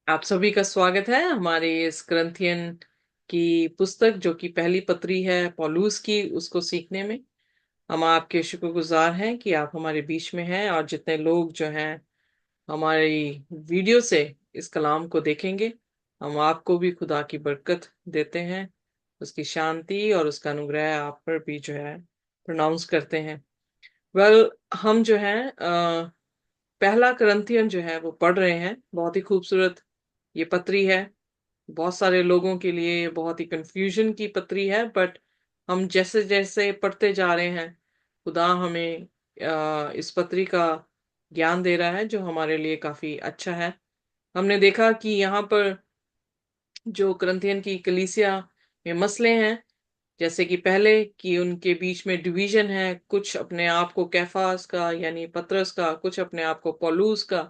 आप सभी का स्वागत है हमारे इस ग्रंथियन की पुस्तक जो कि पहली पत्री है पौलुस की, उसको सीखने में। हम आपके शुक्रगुजार हैं कि आप हमारे बीच में हैं, और जितने लोग जो हैं हमारी वीडियो से इस कलाम को देखेंगे, हम आपको भी खुदा की बरकत देते हैं। उसकी शांति और उसका अनुग्रह आप पर भी जो है प्रोनाउंस करते हैं। हम जो है पहला करंथियन जो है वो पढ़ रहे हैं। बहुत ही खूबसूरत ये पत्री है। बहुत सारे लोगों के लिए ये बहुत ही कंफ्यूजन की पत्री है, बट हम जैसे जैसे पढ़ते जा रहे हैं, खुदा हमें इस पत्री का ज्ञान दे रहा है जो हमारे लिए काफी अच्छा है। हमने देखा कि यहाँ पर जो करंथियन की कलीसिया में मसले हैं, जैसे कि पहले कि उनके बीच में डिवीजन है, कुछ अपने आप को कैफास का यानी पतरस का, कुछ अपने आप को पौलुस का,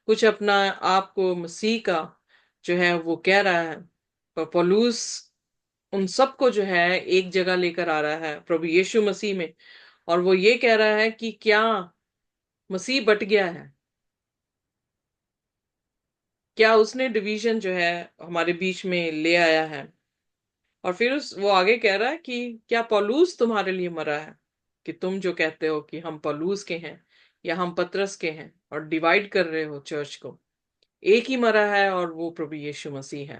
कुछ अपना आप को मसीह का जो है वो कह रहा है। पर पौलुस उन सबको जो है एक जगह लेकर आ रहा है प्रभु यीशु मसीह में, और वो ये कह रहा है कि क्या मसीह बट गया है? क्या उसने डिवीजन जो है हमारे बीच में ले आया है? और फिर वो आगे कह रहा है कि क्या पौलुस तुम्हारे लिए मरा है, कि तुम जो कहते हो कि हम पौलुस के हैं या हम पतरस के हैं, और डिवाइड कर रहे हो चर्च को। एक ही मरा है और वो प्रभु यीशु मसीह है।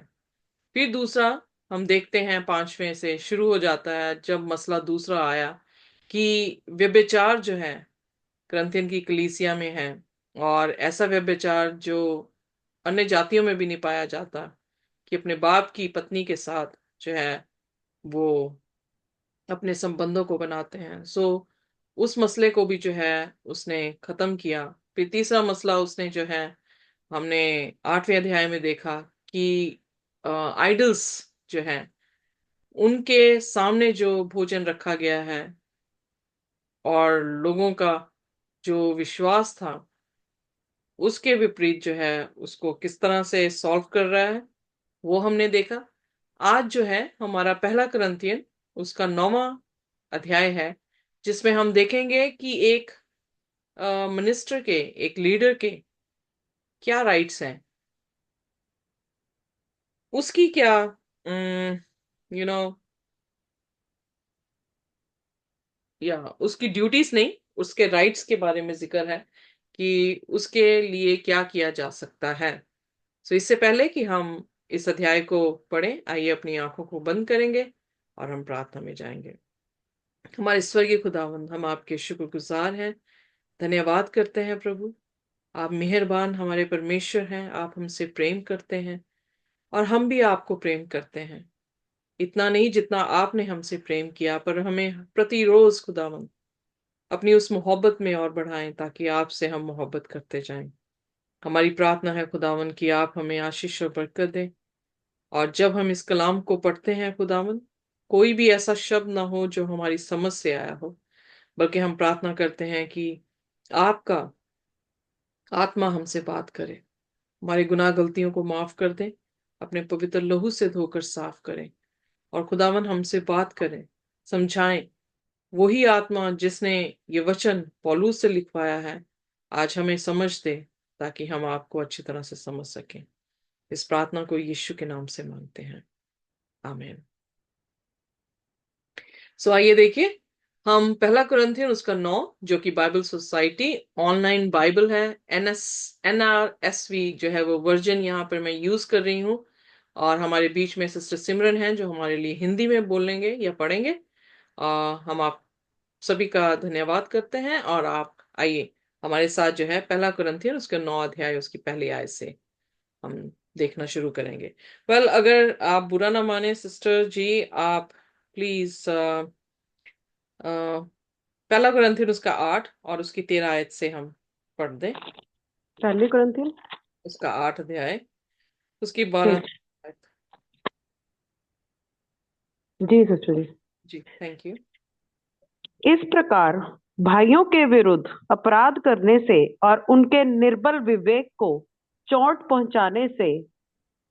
फिर दूसरा हम देखते हैं, पांचवें से शुरू हो जाता है जब मसला दूसरा आया कि व्यभिचार जो है करंथियन की कलीसिया में है, और ऐसा व्यभिचार जो अन्य जातियों में भी नहीं पाया जाता, कि अपने बाप की पत्नी के साथ जो है वो अपने संबंधों को बनाते हैं। उस मसले को भी जो है उसने खत्म किया। फिर तीसरा मसला उसने जो है हमने 8वें अध्याय में देखा कि आइडल्स जो है उनके सामने जो भोजन रखा गया है, और लोगों का जो विश्वास था उसके विपरीत जो है उसको किस तरह से सॉल्व कर रहा है, वो हमने देखा। आज जो है हमारा पहला करंथियन उसका 9वां अध्याय है, जिसमें हम देखेंगे कि एक मिनिस्टर के, एक लीडर के क्या राइट्स हैं, उसकी क्या यू नो या उसकी ड्यूटीज नहीं, उसके राइट्स के बारे में जिक्र है कि उसके लिए क्या किया जा सकता है। इससे पहले कि हम इस अध्याय को पढ़ें, आइए अपनी आंखों को बंद करेंगे और हम प्रार्थना में जाएंगे। हमारे स्वर्गीय खुदावंद, हम आपके शुक्रगुजार हैं, धन्यवाद करते हैं प्रभु। आप मेहरबान हमारे परमेश्वर हैं, आप हमसे प्रेम करते हैं और हम भी आपको प्रेम करते हैं। इतना नहीं जितना आपने हमसे प्रेम किया, पर हमें प्रतिरोज खुदावंद अपनी उस मोहब्बत में और बढ़ाएं, ताकि आपसे हम मोहब्बत करते जाएं। हमारी प्रार्थना है खुदावंद कि आप हमें आशीष और बरकत दें, और जब हम इस कलाम को पढ़ते हैं खुदावंद, कोई भी ऐसा शब्द ना हो जो हमारी समझ से आया हो, बल्कि हम प्रार्थना करते हैं कि आपका आत्मा हमसे बात करे, हमारी गुनाह गलतियों को माफ कर दें, अपने पवित्र लहू से धोकर साफ करें, और खुदावन हमसे बात करें, समझाएं। वही आत्मा जिसने ये वचन पौलुस से लिखवाया है, आज हमें समझ दे, ताकि हम आपको अच्छी तरह से समझ सकें। इस प्रार्थना को यीशु के नाम से मांगते हैं, आमीन। आइए देखिए, हम पहला कुरिन्थियन उसका 9, जो कि बाइबल सोसाइटी ऑनलाइन बाइबल है, NRSV जो है वो वर्जन यहाँ पर मैं यूज कर रही हूँ। और हमारे बीच में सिस्टर सिमरन है जो हमारे लिए हिंदी में बोलेंगे या पढ़ेंगे। हम आप सभी का धन्यवाद करते हैं, और आप आइए हमारे साथ जो है पहला कुरिन्थियन उसका 9 अध्याय उसकी पहली आयत से हम देखना शुरू करेंगे। अगर आप बुरा ना माने सिस्टर जी, आप प्लीज पहला कुरिन्थियन उसका 8 और उसकी 13 आयत से हम पढ़ दें। पहली कुरिन्थियन। उसका 8 अध्याय उसकी 12 ठीक। आयत। जी सिस्टर जी। जी, थैंक यू। इस प्रकार भाइयों के विरुद्ध अपराध करने से और उनके निर्बल विवेक को चोट पहुंचाने से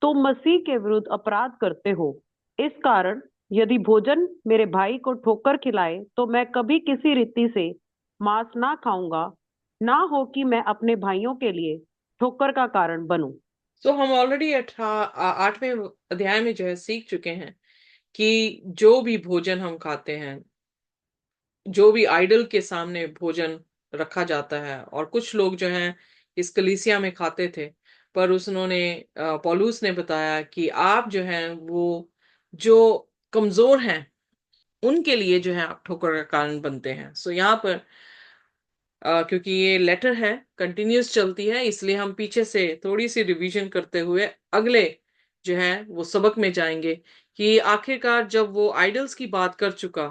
तुम मसीह के विरुद्ध अपराध करते हो। इस कारण यदि भोजन मेरे भाई को ठोकर खिलाए तो मैं कभी किसी रीति से मांस ना खाऊंगा, ना हो कि मैं अपने भाइयों के लिए ठोकर का कारण बनूं। सो हम ऑलरेडी 8वें अध्याय में जो है सीख चुके हैं कि जो भी भोजन हम खाते हैं, जो भी आइडल के सामने भोजन रखा जाता है, और कुछ लोग जो हैं इस कलीसिया में खाते थे, पर पौलुस ने बताया कि आप जो हैं वो जो कमजोर हैं उनके लिए जो है आप ठोकर का कारण बनते हैं। सो यहाँ पर क्योंकि ये लेटर है, कंटिन्यूस चलती है, इसलिए हम पीछे से थोड़ी सी रिवीजन करते हुए अगले जो है वो सबक में जाएंगे कि आखिरकार जब वो आइडल्स की बात कर चुका,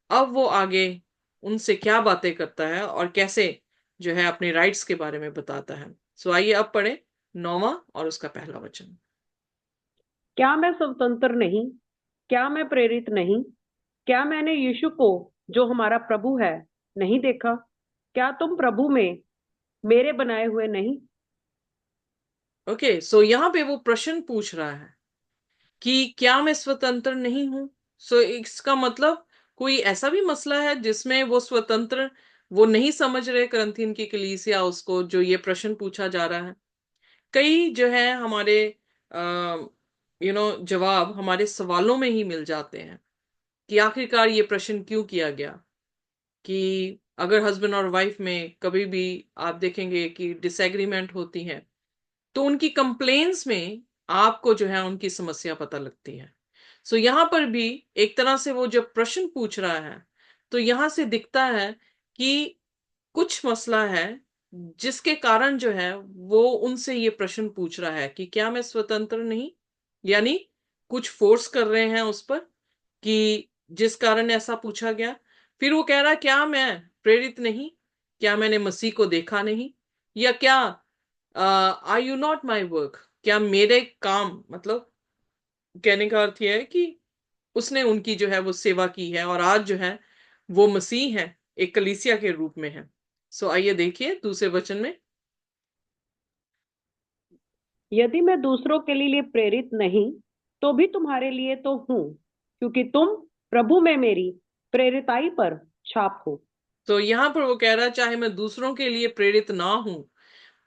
अब वो आगे उनसे क्या बातें करता है और कैसे जो है अपने राइट्स के बारे में बताता है। सो आइए अब पढ़े 9वां और उसका पहला वचन। क्या मैं स्वतंत्र नहीं? क्या मैं प्रेरित नहीं? क्या मैंने यीशु को, जो हमारा प्रभु है, नहीं देखा? क्या तुम प्रभु में मेरे बनाए हुए नहीं? ओके, सो यहाँ पे वो प्रश्न पूछ रहा है कि क्या मैं स्वतंत्र नहीं हूं। सो इसका मतलब कोई ऐसा भी मसला है जिसमें वो स्वतंत्र वो नहीं समझ रहे करंथियन की कलीसिया उसको, जो ये प्रश्न पूछा जा रहा है। कई जो है हमारे जवाब हमारे सवालों में ही मिल जाते हैं कि आखिरकार ये प्रश्न क्यों किया गया। कि अगर हस्बैंड और वाइफ में कभी भी आप देखेंगे कि डिसएग्रीमेंट होती है, तो उनकी कंप्लेन्स में आपको जो है उनकी समस्या पता लगती है। सो यहां पर भी एक तरह से वो जब प्रश्न पूछ रहा है, तो यहां से दिखता है कि कुछ मसला है जिसके कारण जो है वो उनसे ये प्रश्न पूछ रहा है कि क्या मैं स्वतंत्र नहीं, यानी कुछ फोर्स कर रहे हैं उस पर कि जिस कारण ऐसा पूछा गया। फिर वो कह रहा है क्या मैं प्रेरित नहीं, क्या मैंने मसीह को देखा नहीं, या क्या are you not my work, क्या मेरे काम, मतलब कहने का अर्थ यह है कि उसने उनकी जो है वो सेवा की है और आज जो है वो मसीह है, एक कलीसिया के रूप में है। सो आइए देखिए दूसरे वचन में। यदि मैं दूसरों के लिए प्रेरित नहीं, तो भी तुम्हारे लिए तो हूं, क्योंकि तुम प्रभु में मेरी प्रेरिताई पर छाप हो। तो यहां पर वो कह रहा है चाहे मैं दूसरों के लिए प्रेरित ना हूं,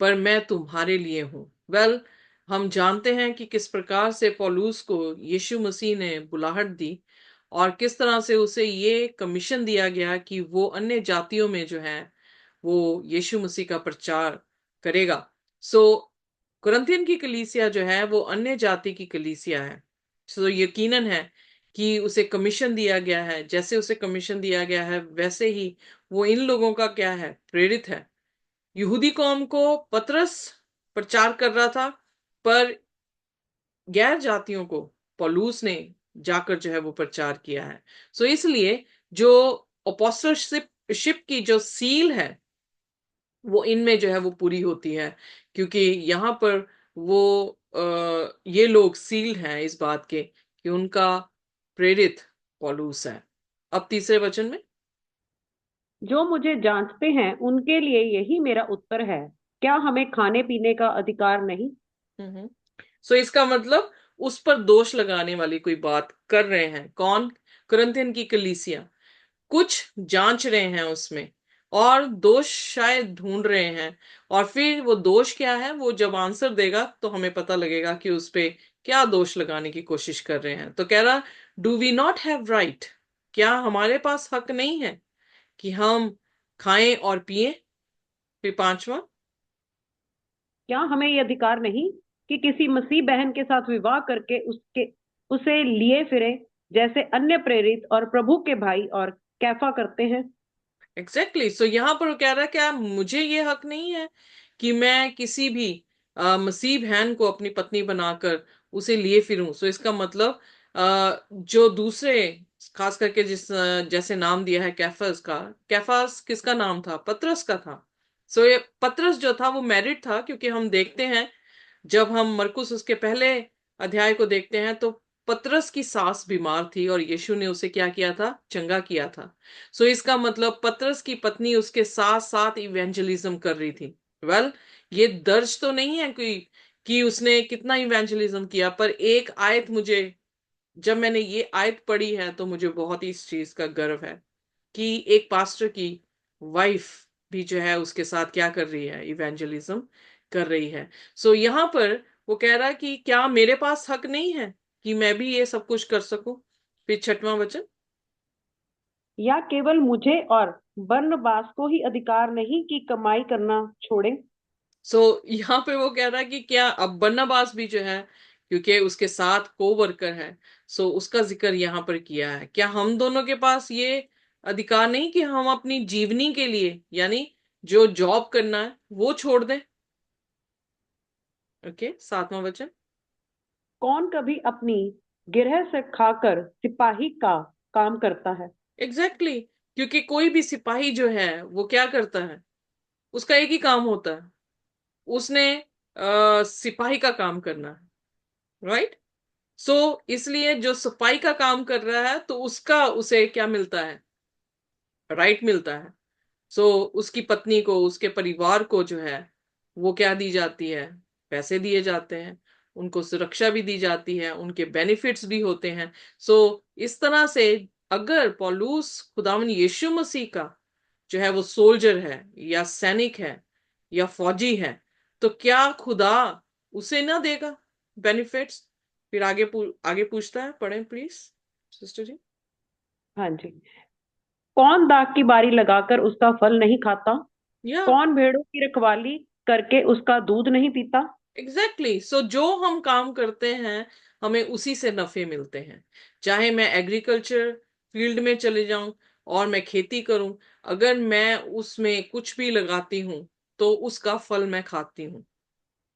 पर मैं तुम्हारे लिए हूं। वेल, हम जानते हैं कि किस प्रकार से पौलुस को यीशु मसीह ने बुलाहट दी और किस तरह से उसे ये कमीशन दिया गया कि वो अन्य जातियों में जो है वो यीशु मसीह का प्रचार करेगा। सो कुरिन्थियन की कलीसिया जो है वो अन्य जाति की कलीसिया है। सो यकीनन है कि उसे कमीशन दिया गया है, जैसे उसे कमीशन दिया गया है वैसे ही वो इन लोगों का क्या है, प्रेरित है। यहूदी कौम को पतरस प्रचार कर रहा था, पर गैर जातियों को पौलुस ने जाकर जो है वो प्रचार किया है। सो इसलिए जो अपोस्टलशिप की जो सील है वो इनमें जो है वो पूरी होती है, क्योंकि यहाँ पर वो ये लोग सील्ड हैं इस बात के कि उनका प्रेरित पौलुस है। अब तीसरे वचन में। जो मुझे जांचते हैं उनके लिए यही मेरा उत्तर है, क्या हमें खाने पीने का अधिकार नहीं? हम्म। सो इसका मतलब उस पर दोष लगाने वाली कोई बात कर रहे हैं कौन? कुरिन्थियन की कलीसिया कुछ जांच रहे हैं उसमें और दोष शायद ढूंढ रहे हैं, और फिर वो दोष क्या है वो जब आंसर देगा तो हमें पता लगेगा कि उस पे क्या दोष लगाने की कोशिश कर रहे हैं। तो कह रहा, do we not have right, क्या हमारे पास हक नहीं है कि हम खाएं और पिए? फिर पांचवा। क्या हमें ये अधिकार नहीं कि किसी मसीह बहन के साथ विवाह करके उसे लिए फिरे, जैसे अन्य प्रेरित और प्रभु के भाई और कैफा करते हैं? एग्जैक्टली सो यहाँ पर वो कह रहा है क्या मुझे ये हक नहीं है कि मैं किसी भी मसीह बहन को अपनी पत्नी बनाकर उसे लिए फिरूं? सो इसका मतलब जो दूसरे, खास करके जैसे नाम दिया है कैफास का, कैफास किसका नाम था? पतरस का था। सो ये पतरस जो था वो मैरिड था, क्योंकि हम देखते हैं जब हम मरकुस उसके पहले अध्याय को देखते हैं तो पतरस की सास बीमार थी और यीशु ने उसे क्या किया था? चंगा किया था। सो इसका मतलब पतरस की पत्नी उसके साथ साथ इवेंजलिज्म कर रही थी। वेल, ये दर्ज तो नहीं है कोई कि उसने कितना इवेंजलिज्म किया, पर एक आयत मुझे, जब मैंने ये आयत पढ़ी है तो मुझे बहुत ही इस चीज का गर्व है कि एक पास्टर की वाइफ भी जो है उसके साथ क्या कर रही है? इवेंजलिज्म कर रही है। सो यहाँ पर वो कह रहा है कि क्या मेरे पास हक नहीं है कि मैं भी ये सब कुछ कर सकूं। फिर छठवां वचन। या केवल मुझे और बरनबास को ही अधिकार नहीं कि कमाई करना छोड़े। सो यहाँ पे वो कह रहा है कि क्या अब बन्नाबास भी जो है, क्योंकि उसके साथ को वर्कर है, सो उसका जिक्र यहाँ पर किया है। क्या हम दोनों के पास ये अधिकार नहीं कि हम अपनी जीवनी के लिए, यानी जो जॉब करना है वो छोड़ दें। ओके, सातवां वचन। कौन कभी अपनी गिरह से खाकर सिपाही का काम करता है। एग्जैक्टली exactly, क्योंकि कोई भी सिपाही जो है वो क्या करता है, उसका एक ही काम होता है, उसने सिपाही का काम करना है, राइट। सो इसलिए जो सिपाही का काम कर रहा है तो उसका उसे क्या मिलता है, राइट मिलता है। सो उसकी पत्नी को, उसके परिवार को जो है वो क्या दी जाती है, पैसे दिए जाते हैं, उनको सुरक्षा भी दी जाती है, उनके बेनिफिट्स भी होते हैं। सो इस तरह से अगर पौलुस खुदावन यीशु मसीह का जो है वो सोल्जर है या सैनिक है या फौजी है, तो क्या खुदा उसे ना देगा बेनिफिट्स। फिर आगे पूछता है, पढ़ें प्लीज सिस्टर जी। हाँ जी। कौन दाख की बारी लगाकर उसका फल नहीं खाता। या कौन भेड़ों की रखवाली करके उसका दूध नहीं पीता। Exactly exactly. सो जो हम काम करते हैं हमें उसी से नफे मिलते हैं। चाहे मैं एग्रीकल्चर फील्ड में चले जाऊं और मैं खेती करूं, अगर मैं उसमें कुछ भी लगाती हूं तो उसका फल मैं खाती हूँ,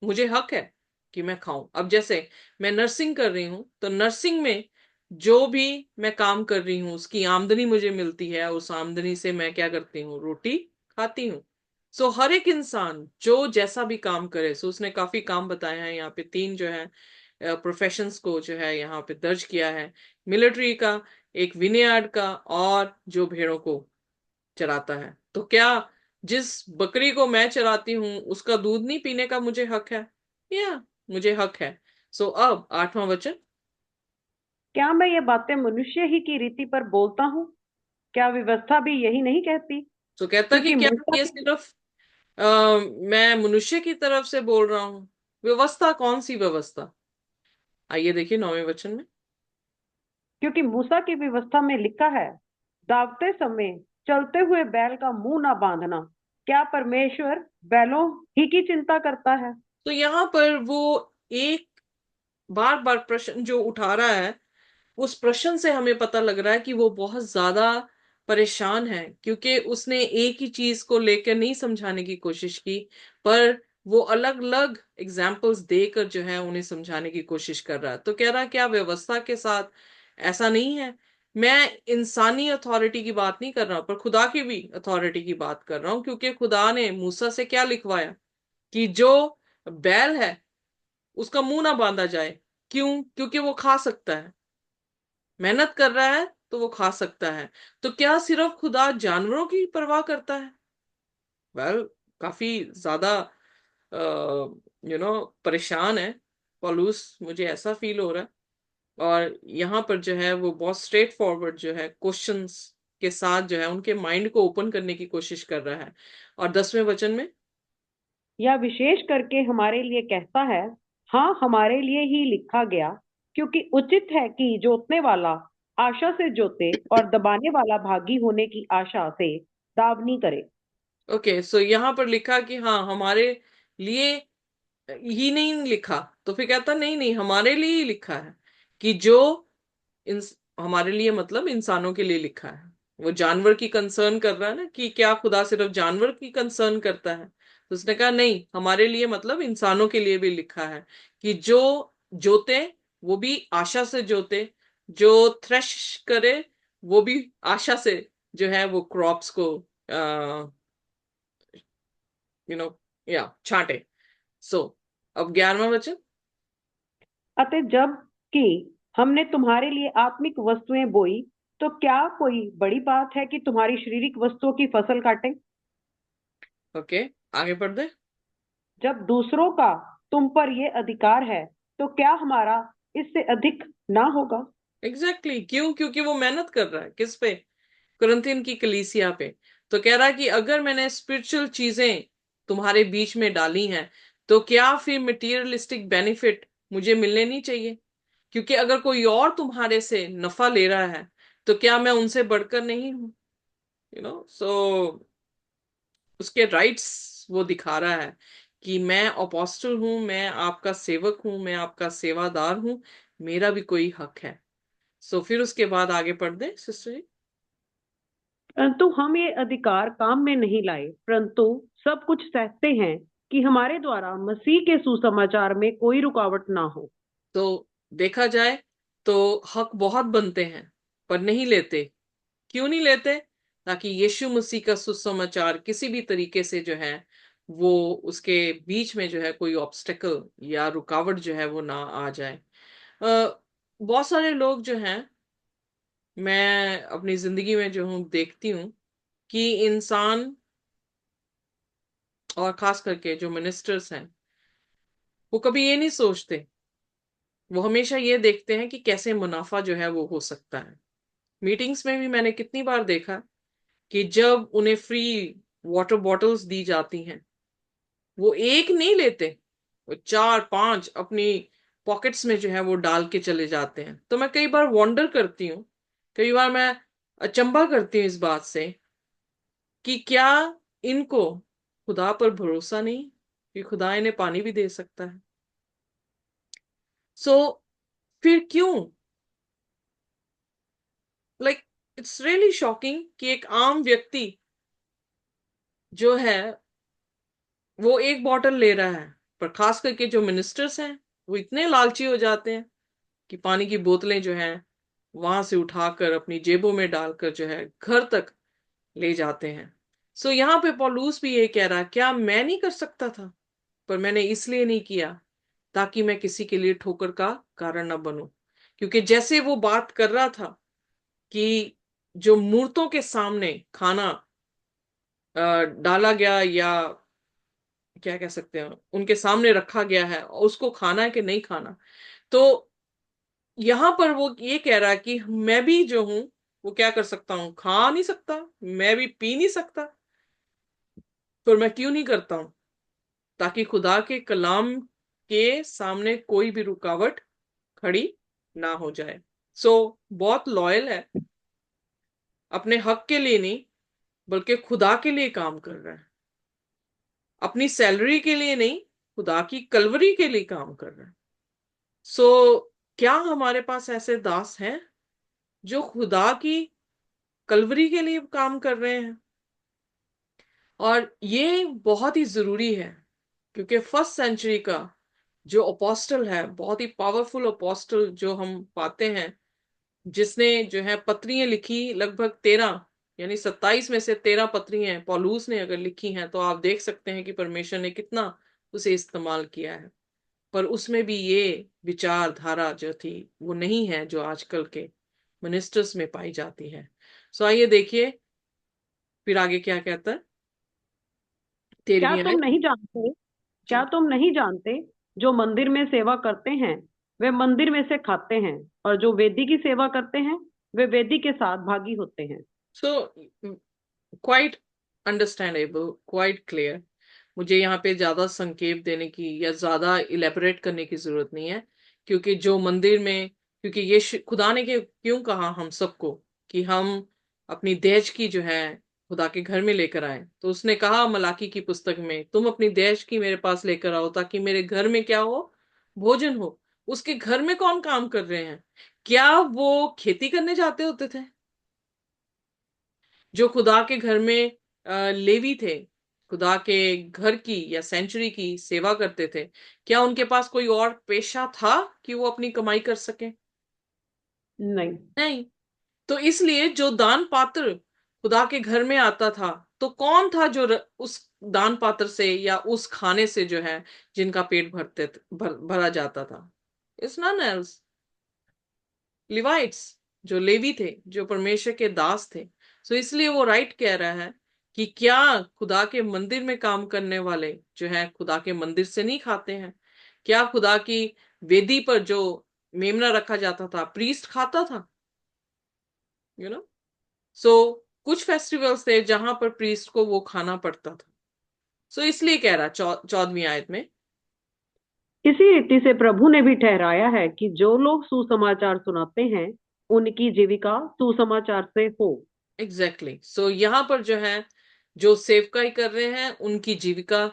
मुझे हक है कि मैं खाऊं। अब जैसे मैं नर्सिंग कर रही हूं तो नर्सिंग में जो भी मैं काम कर रही हूँ उसकी आमदनी मुझे मिलती है, उस आमदनी से मैं क्या करती हूँ, रोटी खाती हूँ। सो हर एक इंसान जो जैसा भी काम करे, सो उसने काफी काम बताए हैं यहाँ पे, तीन जो है प्रोफेशंस को जो है यहाँ पे दर्ज किया है। मिलिट्री का, एक विनयार्ड का, और जो भेड़ों को चराता है। तो क्या जिस बकरी को मैं चराती हूँ उसका दूध नहीं पीने का मुझे हक है, या मुझे हक है। सो अब आठवां वचन। क्या मैं ये बातें मनुष्य ही की रीति पर बोलता हूँ। क्या व्यवस्था भी यही नहीं कहती। तो कहता कि क्योंकि क्या मूसा ये की सिर्फ अ, मैं मनुष्य की तरफ से बोल रहा हूँ, व्यवस्था कौन सी व्यवस्था। आइए देखिए नौवें वचन में। क्योंकि मूसा की व्यवस्था में लिखा है, दावते समय चलते हुए बैल का मुंह ना बांधना। क्या परमेश्वर बैलों ही की चिंता करता है। तो यहाँ पर वो एक बार बार प्रश्न जो उठा रहा है, उस प्रश्न से हमें पता लग रहा है कि वो बहुत ज्यादा परेशान है, क्योंकि उसने एक ही चीज को लेकर नहीं समझाने की कोशिश की, पर वो अलग अलग एग्जाम्पल्स देकर जो है उन्हें समझाने की कोशिश कर रहा है। तो कह रहा है क्या व्यवस्था के साथ ऐसा नहीं है। मैं इंसानी अथॉरिटी की बात नहीं कर रहा हूं, पर खुदा की भी अथॉरिटी की बात कर रहा हूं, क्योंकि खुदा ने मूसा से क्या लिखवाया कि जो बैल है उसका मुंह ना बांधा जाए। क्यों? क्योंकि वो खा सकता है, मेहनत कर रहा है तो वो खा सकता है। तो क्या सिर्फ खुदा जानवरों की परवाह करता है? वेल, काफी ज्यादा परेशान है पॉलुस, मुझे ऐसा फील हो रहा है। और यहाँ पर जो है वो बहुत स्ट्रेट फॉरवर्ड जो है क्वेश्चंस के साथ जो है उनके माइंड को ओपन करने की कोशिश कर रहा है। और 10वें वचन में। यह विशेष करके हमारे लिए कहता है। हाँ, हमारे लिए ही लिखा गया। क्योंकि उचित है कि जोतने वाला आशा से जोते और दबाने वाला भागी होने की आशा से दावनी करे। ओके, सो यहाँ पर लिखा कि हाँ हमारे लिए ही नहीं लिखा, तो फिर कहता नहीं नहीं हमारे लिए ही लिखा है कि जो हमारे लिए मतलब इंसानों के लिए लिखा है। वो जानवर की कंसर्न कर रहा है ना, कि क्या खुदा सिर्फ जानवर की कंसर्न करता है। तो उसने कहा नहीं, हमारे लिए मतलब इंसानों के लिए भी लिखा है कि जो जोते वो भी आशा से जोते, जो थ्रेश करे वो भी आशा से जो है वो क्रॉप्स को यू नो या छांटे। सो अब 11वां वचन। अतः जब कि हमने तुम्हारे लिए आत्मिक वस्तुएं बोई, तो क्या कोई बड़ी बात है कि तुम्हारी शारीरिक वस्तुओं की फसल काटें। ओके, आगे बढ़ दे। जब दूसरों का तुम पर ये अधिकार है, तो क्या हमारा इससे अधिक ना होगा। Exactly exactly. क्यों? क्योंकि वो मेहनत कर रहा है किस पे, कुरिन्थियन की कलीसिया पे। तो कह रहा है कि अगर मैंने स्पिरिचुअल चीजें तुम्हारे बीच में डाली हैं तो क्या फिर मटेरियलिस्टिक बेनिफिट मुझे मिलने नहीं चाहिए? क्योंकि अगर कोई और तुम्हारे से नफा ले रहा है तो क्या मैं उनसे बढ़कर नहीं हूं? सो उसके राइट्स वो दिखा रहा है कि मैं अपोस्टल हूं, मैं आपका सेवक हूं, मैं आपका सेवादार हूं, मेरा भी कोई हक है। सो फिर उसके बाद आगे पढ़ दे सिस्टर जी। परंतु हम ये अधिकार काम में नहीं लाए, परंतु सब कुछ सहते हैं कि हमारे द्वारा मसीह के सुसमाचार में कोई रुकावट ना हो। तो देखा जाए तो हक बहुत बनते हैं पर नहीं लेते। क्यों नहीं लेते? ताकि यीशु मसीह का सुसमाचार किसी भी तरीके से जो है वो उसके बीच में जो है कोई ऑब्स्टेकल या रुकावट जो है वो ना आ जाए। बहुत सारे लोग जो हैं, मैं अपनी जिंदगी में जो हूँ देखती हूँ कि इंसान, और खास करके जो मिनिस्टर्स हैं, वो कभी ये नहीं सोचते। वो हमेशा ये देखते हैं कि कैसे मुनाफा जो है वो हो सकता है। मीटिंग्स में भी मैंने कितनी बार देखा कि जब उन्हें फ्री वाटर बॉटल्स दी जाती हैं, वो एक नहीं लेते, वो चार पांच अपनी पॉकेट्स में जो है वो डाल के चले जाते हैं। तो मैं कई बार वॉन्डर करती हूँ, कई बार मैं अचंभा करती हूँ इस बात से कि क्या इनको खुदा पर भरोसा नहीं कि खुदा इन्हें पानी भी दे सकता है? सो फिर क्यों, लाइक, इट्स रियली शॉकिंग कि एक आम व्यक्ति जो है वो एक बॉटल ले रहा है, पर खास करके जो मिनिस्टर्स हैं वो इतने लालची हो जाते हैं कि पानी की बोतलें जो हैं वहां से उठाकर अपनी जेबों में डालकर जो है घर तक ले जाते हैं। सो यहाँ पे पौलुस भी ये कह रहा है, क्या मैं नहीं कर सकता था? पर मैंने इसलिए नहीं किया ताकि मैं किसी के लिए ठोकर का कारण ना बनूं। क्योंकि जैसे वो बात कर रहा था कि जो मूर्तों के सामने खाना डाला गया, या क्या कह सकते हैं, उनके सामने रखा गया है, और उसको खाना है कि नहीं खाना, तो यहां पर वो ये कह रहा है कि मैं भी जो हूं वो क्या कर सकता हूं, खा नहीं सकता, मैं भी पी नहीं सकता, पर मैं क्यों नहीं करता हूं? ताकि खुदा के कलाम के सामने कोई भी रुकावट खड़ी ना हो जाए। सो बहुत लॉयल है, अपने हक के लिए नहीं बल्कि खुदा के लिए काम कर रहा है, अपनी सैलरी के लिए नहीं, खुदा की कलवरी के लिए काम कर रहा है। सो क्या हमारे पास ऐसे दास हैं जो खुदा की कलवरी के लिए काम कर रहे हैं? और ये बहुत ही जरूरी है, क्योंकि फर्स्ट सेंचुरी का जो अपोस्टल है, बहुत ही पावरफुल अपोस्टल जो हम पाते हैं, जिसने जो है पत्रियां लिखी, लगभग 13, यानी 27 में से 13 पत्रियां पौलुस ने अगर लिखी हैं, तो आप देख सकते हैं कि परमेश्वर ने कितना उसे इस्तेमाल किया है। पर उसमें भी ये विचारधारा जो थी वो नहीं है जो आजकल के मिनिस्टर्स में पाई जाती है। सो आइए देखिए फिर आगे क्या कहता है। क्या 13वीं तुम आयत। नहीं जानते, क्या जी। तुम नहीं जानते, जो मंदिर में सेवा करते हैं वे मंदिर में से खाते हैं, और जो वेदी की सेवा करते हैं वे वेदी के साथ भागी होते हैं। So quite understandable, quite clear. मुझे यहाँ पे ज्यादा संकेत देने की या ज्यादा इलेबोरेट करने की जरूरत नहीं है, क्योंकि जो मंदिर में, क्योंकि ये खुदा ने क्यों कहा हम सबको कि हम अपनी दहेज की जो है खुदा के घर में लेकर आए, तो उसने कहा मलाकी की पुस्तक में, तुम अपनी दहेज की मेरे पास लेकर आओ ताकि मेरे घर में क्या हो, भोजन हो। उसके घर में कौन काम कर रहे हैं? क्या वो खेती करने जाते होते थे? जो खुदा के घर में लेवी थे, खुदा के घर की या सेंचुरी की सेवा करते थे, क्या उनके पास कोई और पेशा था कि वो अपनी कमाई कर सके? नहीं। नहीं। तो इसलिए जो दान पात्र खुदा के घर में आता था, तो कौन था जो उस दान पात्र से या उस खाने से जो है जिनका पेट भरा जाता था? इट्स नॉन एल्स, लिवाइट्स, जो लेवी थे, जो परमेश्वर के दास थे। सो इसलिए वो राइट कह रहा है कि क्या खुदा के मंदिर में काम करने वाले जो है खुदा के मंदिर से नहीं खाते हैं? क्या खुदा की वेदी पर जो मेमना रखा जाता था प्रीस्ट खाता था? यू नो सो कुछ फेस्टिवल्स थे जहां पर प्रीस्ट को वो खाना पड़ता था। सो इसलिए कह रहा 14वीं आयत में इसी रीति से प्रभु ने भी ठहराया है कि जो लोग सुसमाचार सुनाते हैं उनकी जीविका सुसमाचार से हो। एग्जैक्टली सो यहाँ पर जो है, जो सेवकाई कर रहे हैं उनकी जीविका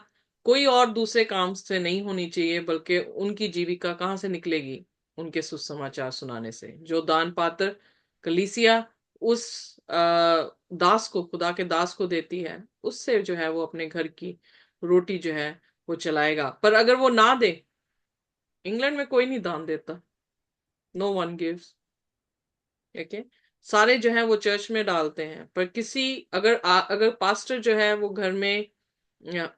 कोई और दूसरे काम से नहीं होनी चाहिए, बल्कि उनकी जीविका कहाँ से निकलेगी? उनके सुसमाचार सुनाने से। जो दान पात्र कलीसिया उस दास को, खुदा के दास को देती है, उससे जो है वो अपने घर की रोटी जो है वो चलाएगा। पर अगर वो ना दे, इंग्लैंड में कोई नहीं दान देता, नो वन गिव्स, ओके। सारे जो है वो चर्च में डालते हैं। पर किसी, अगर पास्टर जो है वो घर में,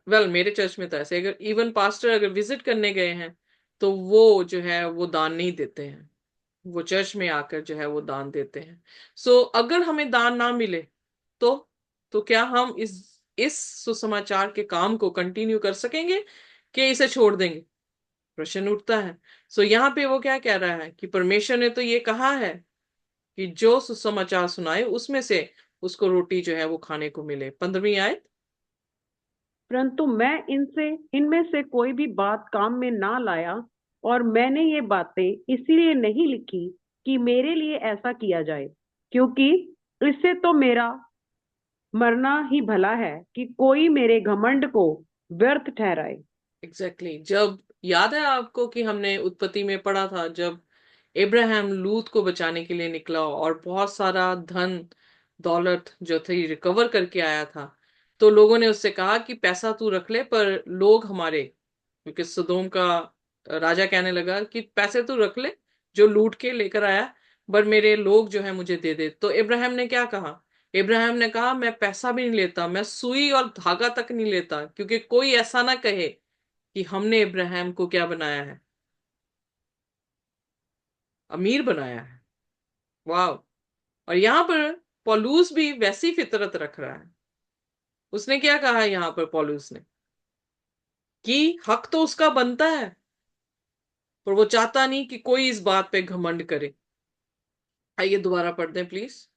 वेल मेरे चर्च में तो ऐसे, अगर इवन पास्टर अगर विजिट करने गए हैं तो वो जो है वो दान नहीं देते हैं, वो चर्च में आकर जो है वो दान देते हैं। सो अगर हमें दान ना मिले तो क्या हम इस सुसमाचार के काम को कंटिन्यू कर सकेंगे कि इसे छोड़ देंगे? प्रश्न उठता है। सो यहाँ पे वो क्या कह रहा है कि परमेश्वर ने तो ये कहा है कि जो सुसमाचार सुनाए उसमें से उसको रोटी जो है वो खाने को मिले। 15वीं आयत। परंतु मैं इनसे इनमें से कोई भी बात काम में ना लाया, और मैंने ये बातें इसीलिए नहीं लिखी कि मेरे लिए ऐसा किया जाए, क्योंकि इससे तो मेरा मरना ही भला है कि कोई मेरे घमंड को व्यर्थ ठहराए। Exactly exactly। जब याद है आपको कि हमने उत्पत्ति में पढ़ा था, जब इब्राहिम लूत को बचाने के लिए निकला और बहुत सारा धन दौलत जो थी रिकवर करके आया था, तो लोगों ने उससे कहा कि पैसा तू रख ले, पर लोग हमारे, क्योंकि सदोम का राजा कहने लगा कि पैसे तू रख ले जो लूट के लेकर आया, पर मेरे लोग जो है मुझे दे दे। तो इब्राहिम ने क्या कहा? इब्राहिम ने कहा मैं पैसा भी नहीं लेता, मैं सुई और धागा तक नहीं लेता, क्योंकि कोई ऐसा ना कहे कि हमने इब्राहिम को क्या बनाया है, अमीर बनाया है। वाह। और यहां पर पौलुस भी वैसी फितरत रख रहा है। उसने क्या कहा यहां पर पौलुस ने? कि हक तो उसका बनता है, पर वो चाहता नहीं कि कोई इस बात पे घमंड करे। आइए दोबारा पढ़ दें प्लीज,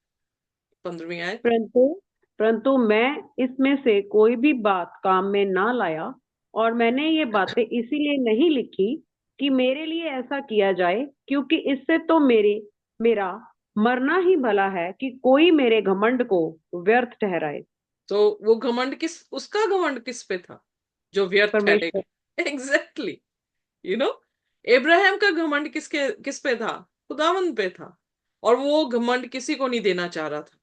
15वीं आयत। परंतु परंतु मैं इसमें से कोई भी बात काम में ना लाया, और मैंने ये बातें इसीलिए नहीं लिखी कि मेरे लिए ऐसा किया जाए, क्योंकि इससे तो मेरा मरना ही भला है कि कोई मेरे घमंड को व्यर्थ ठहराए। तो वो घमंड उसका घमंड किस पे था जो व्यर्थ परमेश्वर। ठहरेगा? एग्जैक्टली। यू नो, इब्राहिम का घमंड किस पे था? खुदावंद पे था। और वो घमंड किसी को नहीं देना चाह रहा था,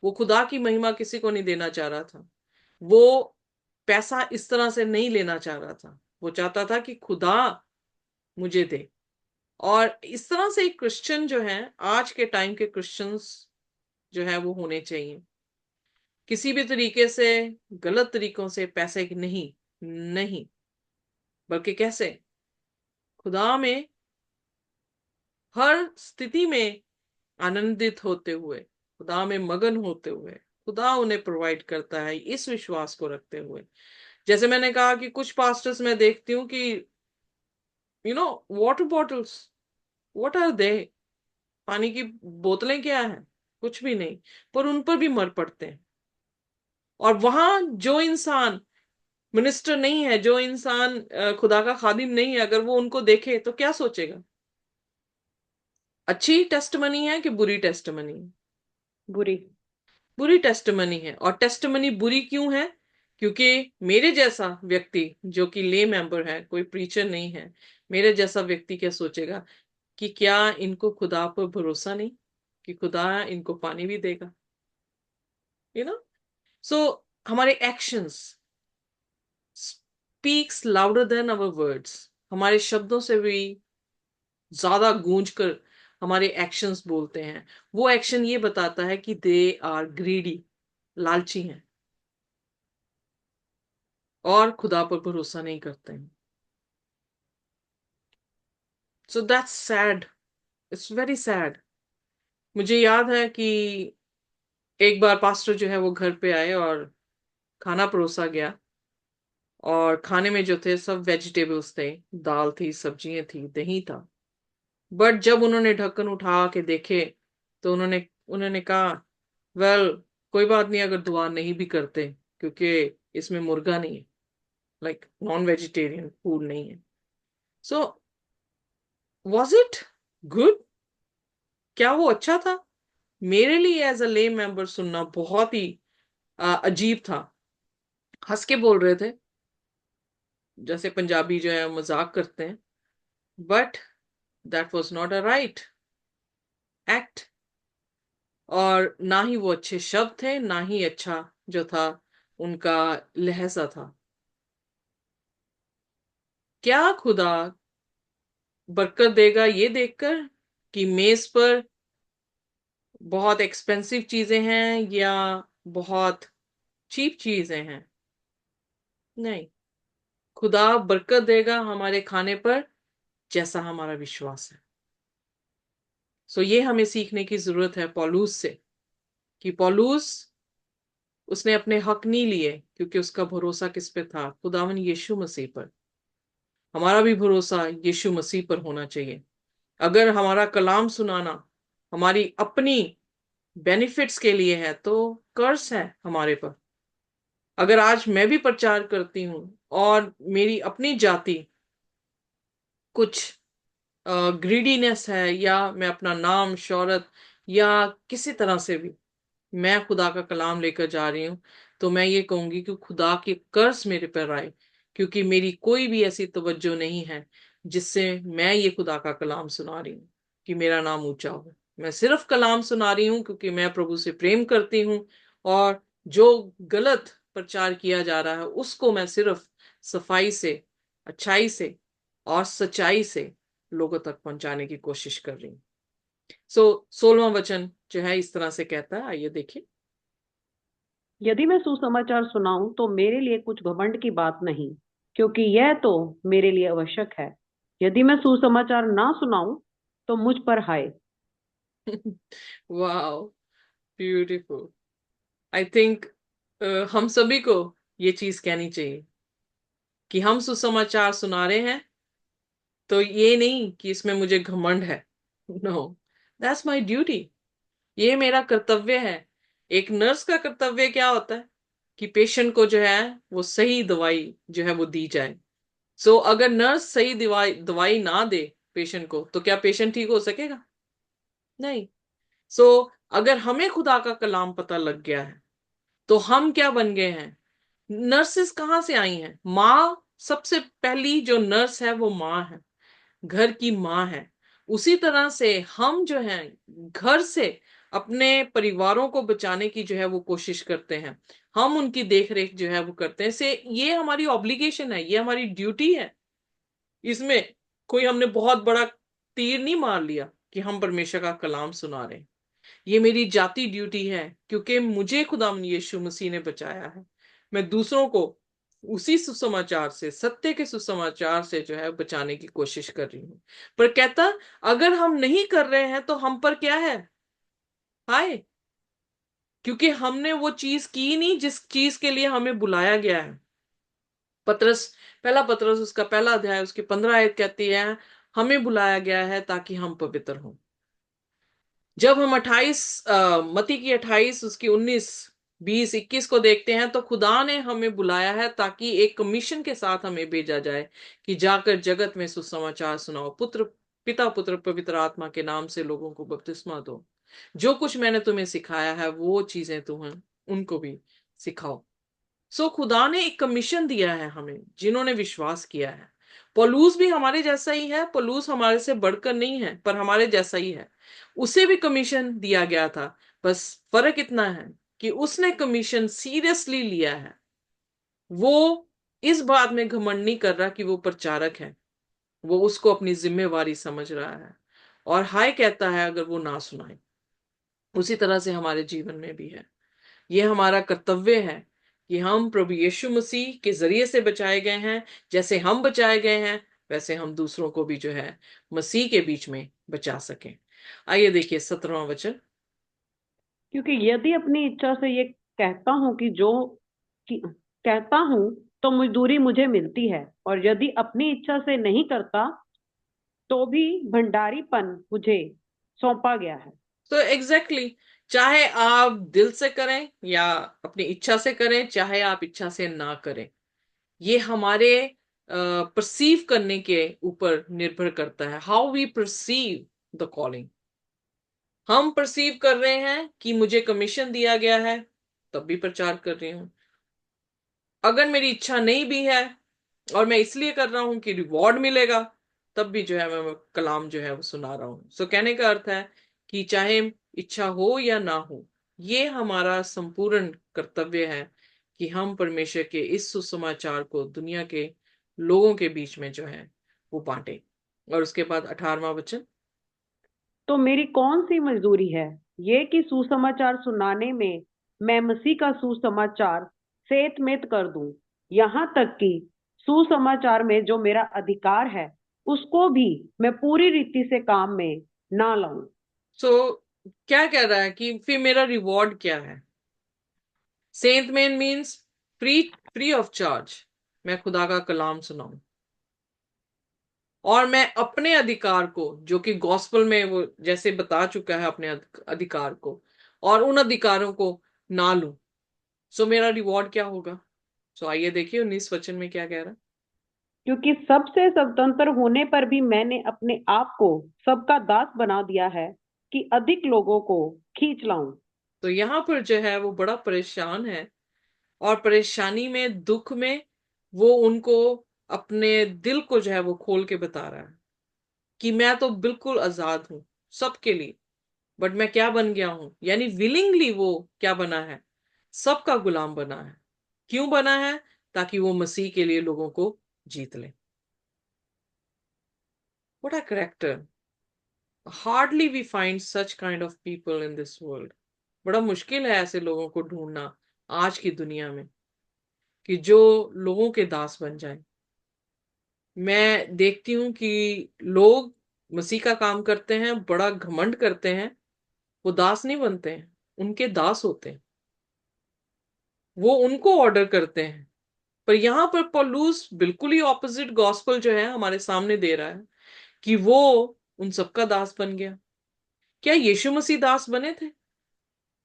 वो खुदा की महिमा किसी को नहीं देना चाह रहा था, वो पैसा इस तरह से नहीं लेना चाह रहा था। वो चाहता था कि खुदा मुझे दे। और इस तरह से एक क्रिश्चियन जो है, आज के टाइम के क्रिश्चियंस जो है वो होने चाहिए। किसी भी तरीके से, गलत तरीकों से पैसे की नहीं, नहीं, बल्कि कैसे? खुदा में हर स्थिति में आनंदित होते हुए, खुदा में मगन होते हुए, खुदा उन्हें प्रोवाइड करता है, इस विश्वास को रखते हुए। जैसे मैंने कहा कि कुछ पास्टर्स मैं देखती हूँ कि water bottles, what are they, पानी की बोतलें क्या है? कुछ भी नहीं। पर उन पर भी मर पड़ते हैं। और वहां जो इंसान मिनिस्टर नहीं है, जो इंसान खुदा का खादिम नहीं है, अगर वो उनको देखे तो क्या सोचेगा? अच्छी टेस्टमनी है कि बुरी टेस्टमनी है? बुरी। बुरी टेस्टमनी है। और टेस्टमनी बुरी क्यों है? क्योंकि मेरे जैसा व्यक्ति, जो कि ले मेंबर है, कोई प्रीचर नहीं है, मेरे जैसा व्यक्ति क्या सोचेगा कि क्या इनको खुदा पर भरोसा नहीं, कि खुदा इनको पानी भी देगा? यू नो, सो हमारे actions speaks louder than our words. हमारे शब्दों से भी ज्यादा गूंज कर हमारे एक्शंस बोलते हैं। वो एक्शन ये बताता है कि दे आर ग्रीडी, लालची हैं, और खुदा पर भरोसा नहीं करते हैं। So that's sad, it's very sad. मुझे याद है कि एक बार पास्टर जो है वो घर पे आए और खाना परोसा गया, और खाने में जो थे सब वेजिटेबल्स थे, दाल थी, सब्जियां थी, दही था। बट जब उन्होंने ढक्कन उठा के देखे तो उन्होंने उन्होंने कहा, वेल, कोई बात नहीं अगर दुआ नहीं भी करते, क्योंकि इसमें मुर्गा नहीं है, लाइक नॉन वेजिटेरियन फूड नहीं है। So was it good? क्या वो अच्छा था? मेरे लिए एज अ ले मेंबर सुनना बहुत ही अजीब था। हंस के बोल रहे थे, जैसे पंजाबी जो है मजाक करते हैं, but that was not a right act. और ना ही वो अच्छे शब्द थे, ना ही अच्छा जो था उनका लहजा था। क्या खुदा बरकत देगा ये देखकर कि मेज पर बहुत एक्सपेंसिव चीजें हैं या बहुत चीप चीजें हैं? नहीं, खुदा बरकत देगा हमारे खाने पर जैसा हमारा विश्वास है। सो ये हमें सीखने की जरूरत है पौलुस से, कि पौलुस उसने अपने हक नहीं लिए क्योंकि उसका भरोसा किस पे था? खुदावन यीशु मसीह पर। हमारा भी भरोसा यीशु मसीह पर होना चाहिए। अगर हमारा कलाम सुनाना हमारी अपनी बेनिफिट्स के लिए है तो कर्ज है हमारे पर। अगर आज मैं भी प्रचार करती हूँ और मेरी अपनी जाति कुछ ग्रीडीनेस है, या मैं अपना नाम शोहरत या किसी तरह से भी मैं खुदा का कलाम लेकर जा रही हूँ, तो मैं ये कहूंगी कि खुदा की कर्ज मेरे पर आए, क्योंकि मेरी कोई भी ऐसी तवज्जो नहीं है जिससे मैं ये खुदा का कलाम सुना रही हूँ कि मेरा नाम ऊंचा हो। मैं सिर्फ कलाम सुना रही हूँ क्योंकि मैं प्रभु से प्रेम करती हूँ, और जो गलत प्रचार किया जा रहा है उसको मैं सिर्फ सफाई से, अच्छाई से और सच्चाई से लोगों तक पहुंचाने की कोशिश कर रही हूँ। 16वां वचन जो है इस तरह से कहता है, आइए देखिए। यदि मैं सुसमाचार सुनाऊं तो मेरे लिए कुछ घमंड की बात नहीं, क्योंकि यह तो मेरे लिए आवश्यक है। यदि मैं सुसमाचार ना सुनाऊं तो मुझ पर हाय। Wow, beautiful. आई थिंक हम सभी को ये चीज कहनी चाहिए कि हम सुसमाचार सुना रहे हैं तो ये नहीं कि इसमें मुझे घमंड है। No, that's my duty. ये मेरा कर्तव्य है। एक नर्स का कर्तव्य क्या होता है? कि पेशेंट को जो है वो सही दवाई जो है वो दी जाए। अगर नर्स सही दवाई दवाई ना दे पेशेंट को, तो क्या पेशेंट ठीक हो सकेगा? नहीं। सो अगर हमें खुदा का कलाम पता लग गया है तो हम क्या बन गए हैं? नर्सेस कहाँ से आई हैं? माँ, सबसे पहली जो नर्स है वो माँ है, घर की माँ है। उसी तरह से हम जो हैं घर से अपने परिवारों को बचाने की जो है वो कोशिश करते हैं। हम उनकी देख रेख जो है वो करते हैं। से ये हमारी ऑब्लिगेशन है, ये हमारी ड्यूटी है। इसमें कोई हमने बहुत बड़ा तीर नहीं मार लिया कि हम परमेश्वर का कलाम सुना रहे हैं। ये मेरी जाति ड्यूटी है, क्योंकि मुझे खुदा यीशु मसीह ने बचाया है। मैं दूसरों को उसी सुसमाचार से, सत्य के सुसमाचार से जो है बचाने की कोशिश कर रही हूँ। पर कहता, अगर हम नहीं कर रहे हैं तो हम पर क्या है? हाय। क्योंकि हमने वो चीज की नहीं जिस चीज के लिए हमें बुलाया गया है। पत्रस, पहला पत्रस उसका पहला अध्याय उसकी 15 आयत कहती है, हमें बुलाया गया है ताकि हम पवित्र हों। जब हम 28 मती की 28 उसकी 19 20 21 को देखते हैं तो खुदा ने हमें बुलाया है ताकि एक कमीशन के साथ हमें भेजा जाए कि जाकर जगत में सुसमाचार सुनाओ। पुत्र, पिता, पुत्र, पवित्र आत्मा के नाम से लोगों को बपतिस्मा दो। जो कुछ मैंने तुम्हें सिखाया है वो चीजें तुम्हें उनको भी सिखाओ। खुदा ने एक कमीशन दिया है हमें जिन्होंने विश्वास किया है। पौलुस भी हमारे जैसा ही है। पौलुस हमारे से बढ़कर नहीं है पर हमारे जैसा ही है। उसे भी कमीशन दिया गया था। बस फर्क इतना है कि उसने कमीशन सीरियसली लिया है। वो इस बात में घमंड नहीं कर रहा कि वो प्रचारक है। वो उसको अपनी जिम्मेवारी समझ रहा है और हाय कहता है अगर वो ना सुनाए। उसी तरह से हमारे जीवन में भी है। ये हमारा कर्तव्य है कि हम प्रभु यीशु मसीह के जरिए से बचाए गए हैं। जैसे हम बचाए गए हैं वैसे हम दूसरों को भी जो है मसीह के बीच में बचा सकें। आइए देखिए 17वां वचन। क्योंकि यदि अपनी इच्छा से ये कहता हूं कि कहता हूं तो मजदूरी मुझे मिलती है, और यदि अपनी इच्छा से नहीं करता तो भी भंडारीपन मुझे सौंपा गया है। तो एग्जैक्टली, चाहे आप दिल से करें या अपनी इच्छा से करें, चाहे आप इच्छा से ना करें, ये हमारे परसीव करने के ऊपर निर्भर करता है, how we perceive the calling. हम परसीव कर रहे हैं कि मुझे कमीशन दिया गया है, तब भी प्रचार कर रही हूं। अगर मेरी इच्छा नहीं भी है और मैं इसलिए कर रहा हूं कि रिवॉर्ड मिलेगा, तब भी जो है मैं कलाम जो है वो सुना रहा हूं। सो कहने का अर्थ है कि चाहे इच्छा हो या ना हो, ये हमारा संपूर्ण कर्तव्य है कि हम परमेश्वर के इस सुसमाचार को दुनिया के लोगों के बीच में जो है वो बांटे। और उसके बाद 18वां वचन। तो मेरी कौन सी मजदूरी है, ये कि सुसमाचार सुनाने में मैं मसीह का सुसमाचार सेतमेत कर दूं, यहाँ तक कि सुसमाचार में जो मेरा अधिकार है उसको भी मैं पूरी रीति से काम में ना लाऊं। सो क्या कह रहा है कि फिर मेरा रिवॉर्ड क्या है? Saint man means free, free of charge मैं खुदा का कलाम सुनाऊं, और मैं अपने अधिकार को, जो कि गॉस्पल में वो जैसे बता चुका है अपने अधिकार को, और उन अधिकारों को ना लूं। सो मेरा रिवॉर्ड क्या होगा? सो आइए देखिए 19 वचन में क्या कह रहा है। क्योंकि सबसे स्वतंत्र होने पर भी मैंने अपने आप को सबका दास बना दिया है कि अधिक लोगों को खींच लाऊं। तो यहां पर जो है वो बड़ा परेशान है, और परेशानी में, दुख में, वो उनको अपने दिल को जो है वो खोल के बता रहा है कि मैं तो बिल्कुल आजाद हूं सबके लिए, बट मैं क्या बन गया हूं, यानी विलिंगली वो क्या बना है, सबका गुलाम बना है। क्यों बना है? ताकि वो मसीह के लिए लोगों को जीत ले। What a character! Hardly we find such kind of people in this world. बड़ा मुश्किल है ऐसे लोगों को ढूंढना आज की दुनिया में, कि जो लोगों के दास बन जाए। मैं देखती हूँ कि लोग मसीह का काम करते हैं, बड़ा घमंड करते हैं, वो दास नहीं बनते हैं, उनके दास होते हैं, वो उनको ऑर्डर करते हैं। पर यहां पर पौलुस बिल्कुल ही ऑपोजिट गॉस्पल जो है हमारे सामने दे रहा है कि वो उन सबका दास बन गया। क्या यीशु मसीह दास बने थे?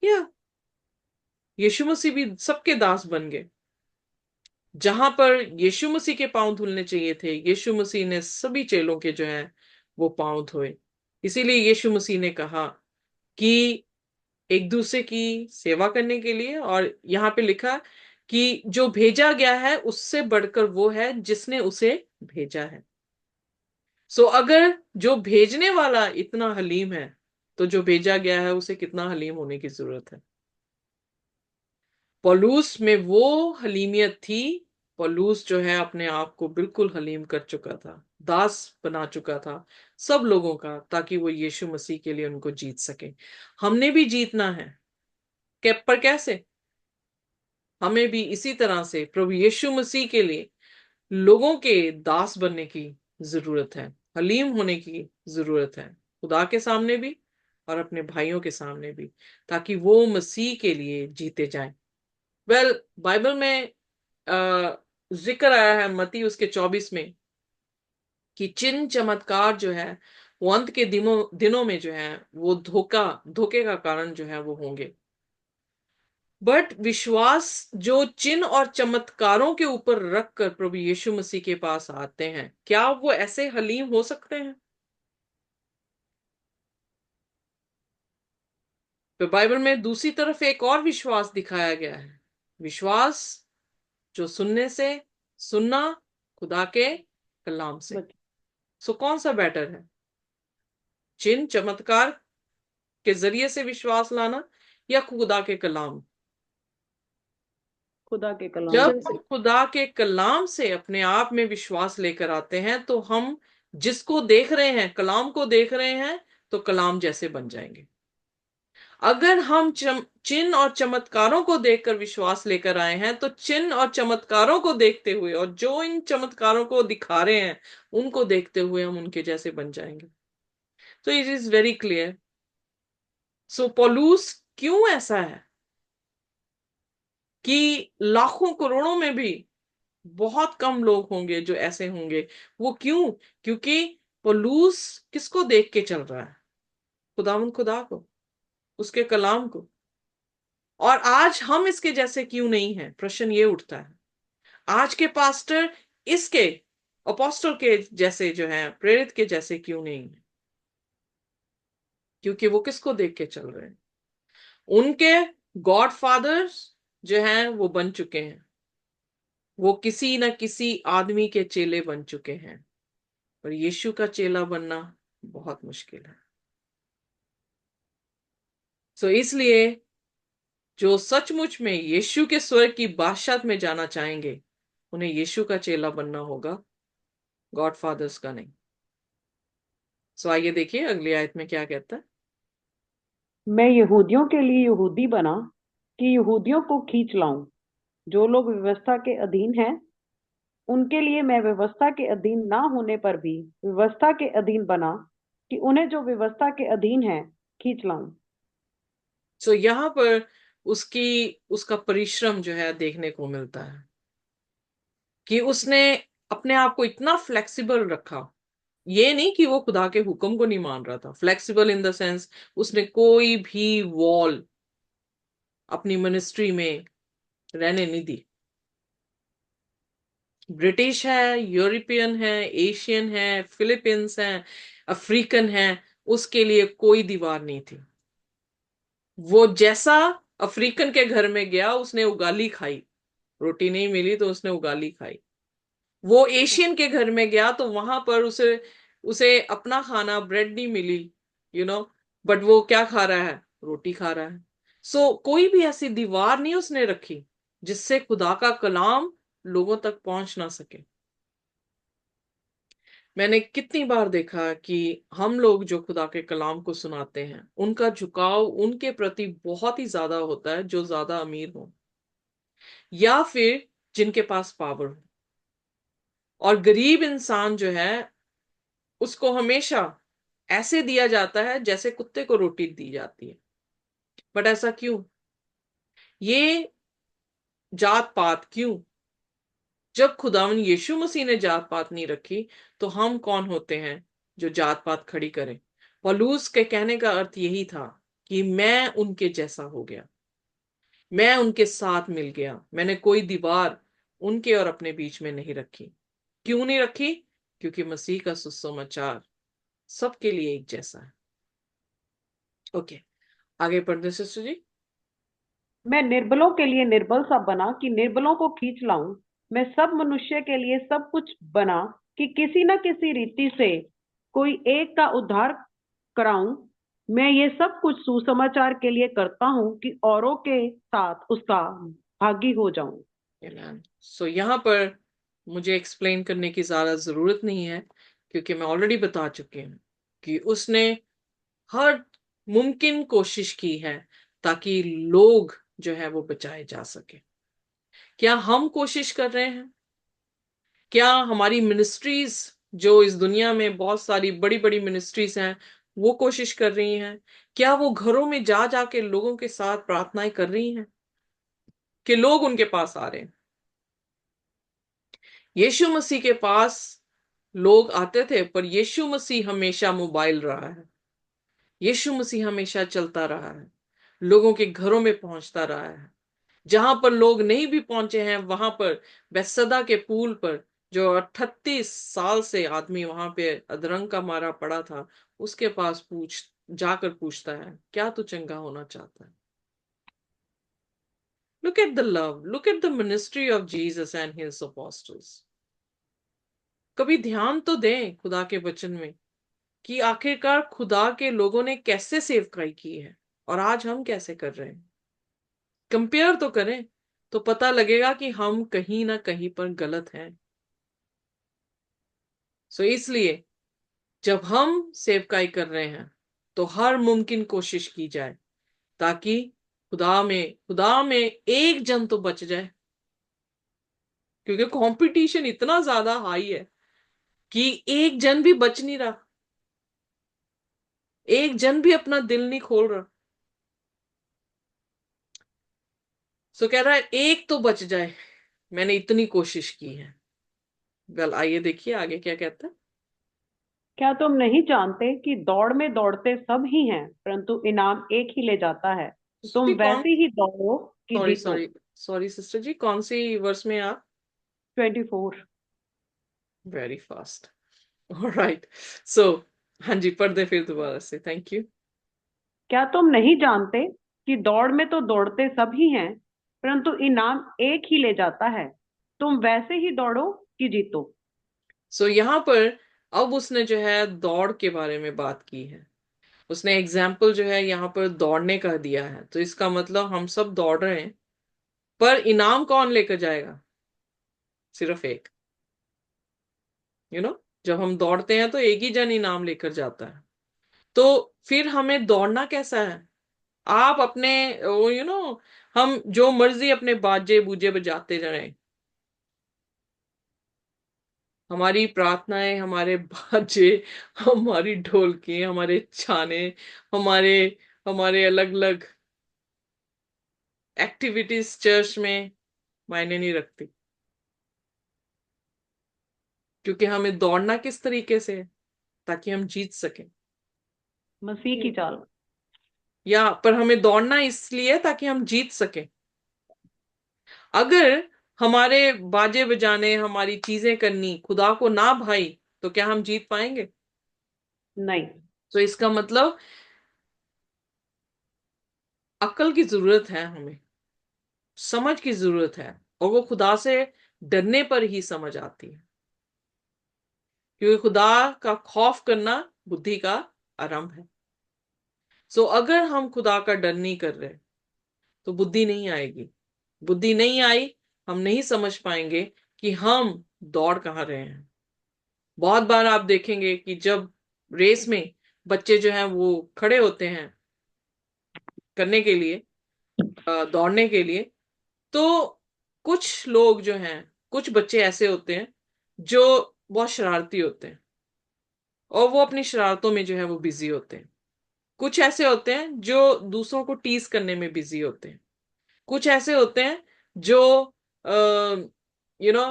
या यीशु मसीह भी सबके दास बन गए। जहां पर यीशु मसीह के पांव धुलने चाहिए थे, यीशु मसीह ने सभी चेलों के जो है वो पांव धोए। इसीलिए यीशु मसीह ने कहा कि एक दूसरे की सेवा करने के लिए, और यहां पे लिखा कि जो भेजा गया है उससे बढ़कर वो है जिसने उसे भेजा है। सो अगर जो भेजने वाला इतना हलीम है, तो जो भेजा गया है उसे कितना हलीम होने की जरूरत है। पौलुस में वो हलीमियत थी। पौलुस जो है अपने आप को बिल्कुल हलीम कर चुका था, दास बना चुका था सब लोगों का, ताकि वो यीशु मसीह के लिए उनको जीत सके। हमने भी जीतना है। पर कैसे? हमें भी इसी तरह से प्रभु यीशु मसीह के लिए लोगों के दास बनने की जरूरत है, हलीम होने की जरूरत है, खुदा के सामने भी और अपने भाइयों के सामने भी, ताकि वो मसीह के लिए जीते जाएं। बाइबल में जिक्र आया है मत्ती उसके 24 में कि चिन्ह चमत्कार जो है वो अंत के दिनों में जो है वो धोखे का कारण जो है वो होंगे। बट विश्वास जो चिन्ह और चमत्कारों के ऊपर रखकर प्रभु यीशु मसीह के पास आते हैं, क्या वो ऐसे हलीम हो सकते हैं? तो बाइबल में दूसरी तरफ एक और विश्वास दिखाया गया है, विश्वास जो सुनने से, सुनना खुदा के कलाम से। बच- सो कौन सा बेटर है, चिन्ह चमत्कार के जरिए से विश्वास लाना या खुदा के कलाम? खुदा के कलाम जब से। हम खुदा के कलाम से अपने आप में विश्वास लेकर आते हैं, तो हम जिसको देख रहे हैं, कलाम को देख रहे हैं, तो कलाम जैसे बन जाएंगे। अगर हम चिन्ह और चमत्कारों को देखकर विश्वास लेकर आए हैं, तो चिन्ह और चमत्कारों को देखते हुए, और जो इन चमत्कारों को दिखा रहे हैं उनको देखते हुए हम उनके जैसे बन जाएंगे। तो इट इज वेरी क्लियर। सो पॉलुस क्यों ऐसा है कि लाखों करोड़ों में भी बहुत कम लोग होंगे जो ऐसे होंगे? वो क्यों? क्योंकि पौलुस किसको देख के चल रहा है? खुदावन खुदा को, उसके कलाम को। और आज हम इसके जैसे क्यों नहीं हैं? प्रश्न ये उठता है। आज के पास्टर इसके अपोस्टल के जैसे जो हैं, प्रेरित के जैसे क्यों नहीं है? क्योंकि वो किसको देख के चल रहे हैं? उनके गॉड फादर्स जो हैं वो बन चुके हैं, वो किसी न किसी आदमी के चेले बन चुके हैं, पर यीशु का चेला बनना बहुत मुश्किल है। सो इसलिए जो सचमुच में यीशु के स्वर्ग की बादशाहत में जाना चाहेंगे, उन्हें यीशु का चेला बनना होगा, गॉड फादर्स का नहीं। सो आइए देखिए अगली आयत में क्या कहता है। मैं यहूदियों के लिए यहूदी बना कि यहूदियों को खींच लाऊं। जो लोग व्यवस्था के अधीन हैं उनके लिए मैं व्यवस्था के अधीन ना होने पर भी व्यवस्था के अधीन बना कि उन्हें जो व्यवस्था के अधीन है खींच लाऊं। सो यहाँ पर उसकी उसका परिश्रम जो है देखने को मिलता है कि उसने अपने आप को इतना फ्लेक्सिबल रखा। ये नहीं कि वो खुदा के हुक्म को नहीं मान रहा था, फ्लेक्सिबल इन द सेंस उसने कोई भी वॉल अपनी मिनिस्ट्री में रहने नहीं दी। ब्रिटिश है, यूरोपियन है, एशियन है, फिलीपींस है, अफ्रीकन है, उसके लिए कोई दीवार नहीं थी। वो जैसा अफ्रीकन के घर में गया उसने उगाली खाई, रोटी नहीं मिली तो उसने उगाली खाई। वो एशियन के घर में गया तो वहां पर उसे उसे अपना खाना ब्रेड नहीं मिली, बट वो क्या खा रहा है? रोटी खा रहा है। सो कोई भी ऐसी दीवार नहीं उसने रखी जिससे खुदा का कलाम लोगों तक पहुंच ना सके। मैंने कितनी बार देखा कि हम लोग जो खुदा के कलाम को सुनाते हैं उनका झुकाव उनके प्रति बहुत ही ज्यादा होता है जो ज्यादा अमीर हो या फिर जिनके पास पावर हो। और गरीब इंसान जो है उसको हमेशा ऐसे दिया जाता है जैसे कुत्ते को रोटी दी जाती है। बट ऐसा क्यों? ये जात पात क्यों? जब खुदावन यीशु मसीह ने जात पात नहीं रखी तो हम कौन होते हैं जो जात पात खड़ी करें? पौलुस के कहने का अर्थ यही था कि मैं उनके जैसा हो गया, मैं उनके साथ मिल गया, मैंने कोई दीवार उनके और अपने बीच में नहीं रखी। क्यों नहीं रखी? क्योंकि मसीह का सुसमाचार सबके लिए एक जैसा है। ओके, आगे पढ़ते सिस्टर जी। मैं निर्बलों के लिए निर्बल सा बना कि निर्बलों को खींच लाऊं। मैं सब मनुष्य के लिए सब कुछ बना कि किसी न किसी रीति से कोई एक का उद्धार कराऊं। मैं ये सब कुछ सुसमाचार के लिए करता हूं कि औरों के साथ उसका भागी हो जाऊं। सो यहाँ पर मुझे एक्सप्लेन करने की ज्यादा जरूरत नहीं है, क्योंकि मैं ऑलरेडी बता चुकी हूँ कि उसने हर मुमकिन कोशिश की है ताकि लोग जो है वो बचाए जा सके। क्या हम कोशिश कर रहे हैं? क्या हमारी मिनिस्ट्रीज, जो इस दुनिया में बहुत सारी बड़ी बड़ी मिनिस्ट्रीज हैं, वो कोशिश कर रही हैं? क्या वो घरों में जा जाके लोगों के साथ प्रार्थनाएं कर रही हैं कि लोग उनके पास आ रहे हैं? यीशु मसीह के पास लोग आते थे, पर यीशु मसीह हमेशा मोबाइल रहा है। यीशु मसीह हमेशा चलता रहा है, लोगों के घरों में पहुंचता रहा है। जहां पर लोग नहीं भी पहुंचे हैं वहां पर बेसदा के पुल पर जो 38 साल से आदमी वहां पे अधरंग का मारा पड़ा था, उसके पास जाकर पूछता है, क्या तू चंगा होना चाहता है? Look at the love, look at the ministry of Jesus and his apostles. कभी ध्यान तो दें खुदा के वचन में कि आखिरकार खुदा के लोगों ने कैसे सेवकाई की है और आज हम कैसे कर रहे हैं। कंपेयर तो करें तो पता लगेगा कि हम कहीं ना कहीं पर गलत हैं। सो इसलिए जब हम सेवकाई कर रहे हैं तो हर मुमकिन कोशिश की जाए ताकि खुदा में एक जन तो बच जाए, क्योंकि कंपटीशन इतना ज्यादा हाई है कि एक जन भी बच नहीं रहा, एक जन भी अपना दिल नहीं खोल रहा। सो कह रहा है एक तो बच जाए, मैंने इतनी कोशिश की है। वेल आइए देखिए आगे क्या कहता है। क्या तुम नहीं जानते कि दौड़ में दौड़ते सब ही हैं परंतु इनाम एक ही ले जाता है। तुम ये कौन? वैसे ही दौड़ो कि सॉरी जीतो। सॉरी सॉरी सिस्टर जी, कौन सी वर्ष में आप? 24। Very fast. ऑलराइट। सो हाँ जी, पढ़ दे फिर दोबारा से, थैंक यू। क्या तुम नहीं जानते कि दौड़ में तो दौड़ते सब ही हैं, परंतु इनाम एक ही ले जाता है। तुम वैसे ही दौड़ो कि जीतो। सो यहाँ पर अब उसने जो है दौड़ के बारे में बात की है। उसने एग्जाम्पल जो है यहाँ पर दौड़ने का दिया है, तो इसका मतलब हम सब दौड़ रहे हैं, पर इनाम कौन लेकर जाएगा? सिर्फ एक। जब हम दौड़ते हैं तो एक ही जन इनाम लेकर जाता है। तो फिर हमें दौड़ना कैसा है? आप अपने हम जो मर्जी अपने बाजे बूजे बजाते रहें, हमारी प्रार्थनाएं, हमारे बाजे, हमारी ढोलकी, हमारे छाने, हमारे हमारे अलग अलग एक्टिविटीज चर्च में मायने नहीं रखती, क्योंकि हमें दौड़ना किस तरीके से है? ताकि हम जीत सकें। मसीह की चाल। या पर हमें दौड़ना इसलिए ताकि हम जीत सकें। अगर हमारे बाजे बजाने, हमारी चीजें करनी खुदा को ना भाई, तो क्या हम जीत पाएंगे? नहीं। तो इसका मतलब अक्ल की जरूरत है, हमें समझ की जरूरत है, और वो खुदा से डरने पर ही समझ आती है, क्योंकि खुदा का खौफ करना बुद्धि का आरंभ है। सो अगर हम खुदा का डर नहीं कर रहे, तो बुद्धि नहीं आएगी। बुद्धि नहीं आई, हम नहीं समझ पाएंगे कि हम दौड़ कहाँ रहे हैं। बहुत बार आप देखेंगे कि जब रेस में बच्चे जो हैं वो खड़े होते हैं करने के लिए, दौड़ने के लिए, तो कुछ लोग जो हैं, कुछ बच्चे ऐसे होते हैं जो बहुत शरारती होते हैं, और वो अपनी शरारतों में जो है वो बिजी होते हैं। कुछ ऐसे होते हैं जो दूसरों को टीज करने में बिजी होते हैं। कुछ ऐसे होते हैं जो यू नो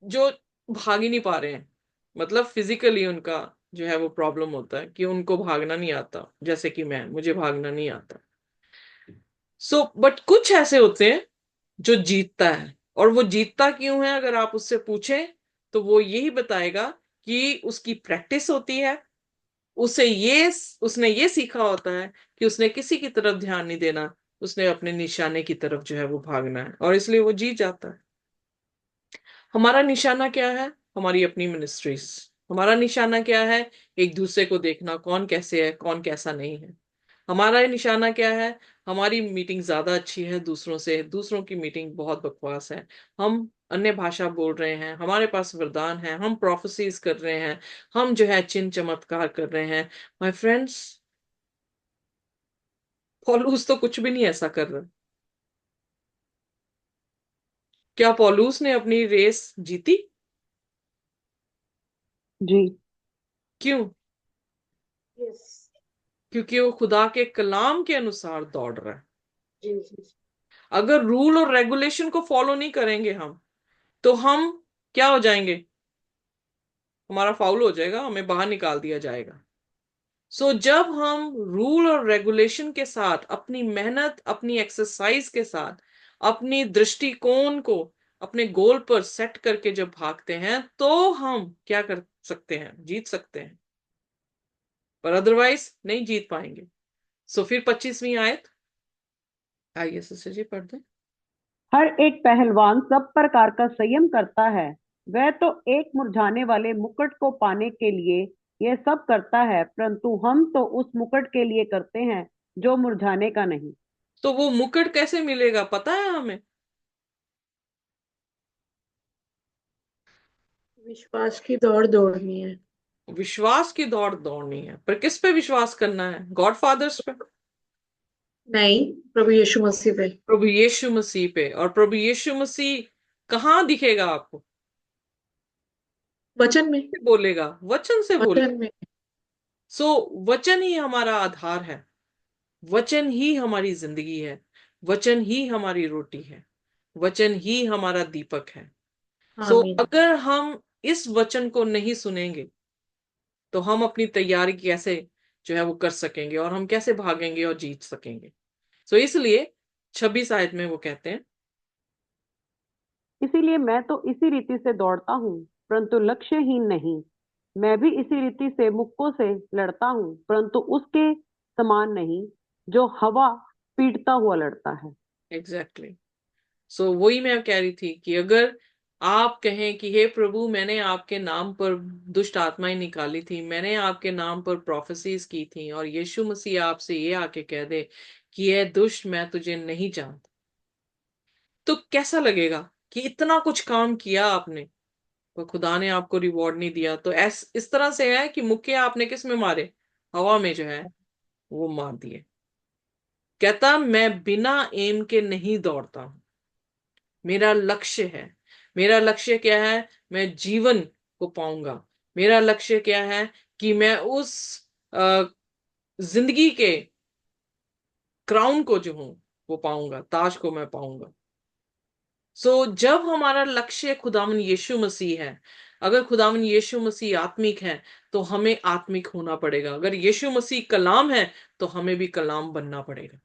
जो भाग ही नहीं पा रहे हैं, मतलब फिजिकली उनका जो है वो प्रॉब्लम होता है कि उनको भागना नहीं आता, जैसे कि मुझे भागना नहीं आता। बट कुछ ऐसे होते हैं जो जीतता है, और वो जीतता क्यों है अगर आप उससे पूछें, तो वो यही बताएगा कि उसकी प्रैक्टिस होती है। उसने ये सीखा होता है कि उसने किसी की तरफ ध्यान नहीं देना, उसने अपने निशाने की तरफ जो है वो भागना है, और इसलिए वो जीत जाता है। हमारा निशाना क्या है? हमारी अपनी मिनिस्ट्रीज। हमारा निशाना क्या है? एक दूसरे को देखना, कौन कैसे है, कौन कैसा नहीं है। हमारा निशाना क्या है? हमारी मीटिंग ज्यादा अच्छी है दूसरों से, दूसरों की मीटिंग बहुत बकवास है। हम अन्य भाषा बोल रहे हैं, हमारे पास वरदान है, हम प्रोफेसीज कर रहे हैं, हम जो है चिन्ह चमत्कार कर रहे हैं। माय फ्रेंड्स, पौलुस तो कुछ भी नहीं ऐसा कर रहा। क्या पौलुस ने अपनी रेस जीती? जी। क्यों? यस। क्योंकि वो खुदा के कलाम के अनुसार दौड़ रहा है। जी जी। अगर रूल और रेगुलेशन को फॉलो नहीं करेंगे हम, तो हम क्या हो जाएंगे? हमारा फाउल हो जाएगा, हमें बाहर निकाल दिया जाएगा। जब हम रूल और रेगुलेशन के साथ, अपनी मेहनत, अपनी एक्सरसाइज के साथ, अपनी दृष्टिकोण को अपने गोल पर सेट करके जब भागते हैं, तो हम क्या कर सकते हैं? जीत सकते हैं। पर अदरवाइज नहीं जीत पाएंगे। फिर 25वीं आयत, आइए सिस्टर जी पढ़ दें। हर एक पहलवान सब प्रकार का संयम करता है। वह तो एक मुरझाने वाले मुकुट को पाने के लिए यह सब करता है, परंतु हम तो उस मुकुट के लिए करते हैं जो मुरझाने का नहीं। तो वो मुकुट कैसे मिलेगा, पता है हमें? विश्वास की दौड़ दौड़नी है। विश्वास की दौड़ दौड़नी है, पर किस पे विश्वास करना है? गॉड फादर्स पे? नहीं, प्रभु यीशु मसीह पे। प्रभु यीशु मसीह पे। और प्रभु यीशु मसीह कहाँ दिखेगा आपको? वचन में। बोलेगा, वचन से बोले। वचन में। सो वचन ही हमारा आधार है, वचन ही हमारी जिंदगी है, वचन ही हमारी रोटी है, वचन ही हमारा दीपक है। आमीन। अगर हम इस वचन को नहीं सुनेंगे, तो हम अपनी तैयारी कैसे जो है वो कर सकेंगे, और हम कैसे भागेंगे और जीत सकेंगे? इसलिए 26 आयत में वो कहते हैं, इसीलिए मैं तो इसी रीति से दौड़ता हूँ। परंतु लक्ष्यहीन नहीं। मैं भी इसी रीति से मुक्कों से लड़ता हूँ, परंतु उसके समान नहीं जो हवा पीटता हुआ लड़ता है। एग्जैक्टली। सो वही मैं कह रही थी कि अगर आप कहें कि हे प्रभु, मैंने आपके नाम पर दुष्ट आत्माएं निकाली थी, मैंने आपके नाम पर प्रोफेसीज की थी, और यीशु मसीह आपसे ये आके कह दे कि यह दुष्ट, मैं तुझे नहीं जानता, तो कैसा लगेगा कि इतना कुछ काम किया आपने पर खुदा ने आपको रिवॉर्ड नहीं दिया। तो इस तरह से है कि मुक्के आपने किस में मारे? हवा में जो है वो मार दिए। कहता मैं बिना एम के नहीं दौड़ता हूं, मेरा लक्ष्य है। मेरा लक्ष्य क्या है? मैं जीवन को पाऊंगा। मेरा लक्ष्य क्या है? कि मैं उस अ, जिंदगी के क्राउन को जो हूं वो पाऊंगा, ताज को मैं पाऊंगा। जब हमारा लक्ष्य खुदावन यीशु मसीह है, अगर खुदावन यीशु मसीह आत्मिक है, तो हमें आत्मिक होना पड़ेगा। अगर यीशु मसीह कलाम है, तो हमें भी कलाम बनना पड़ेगा।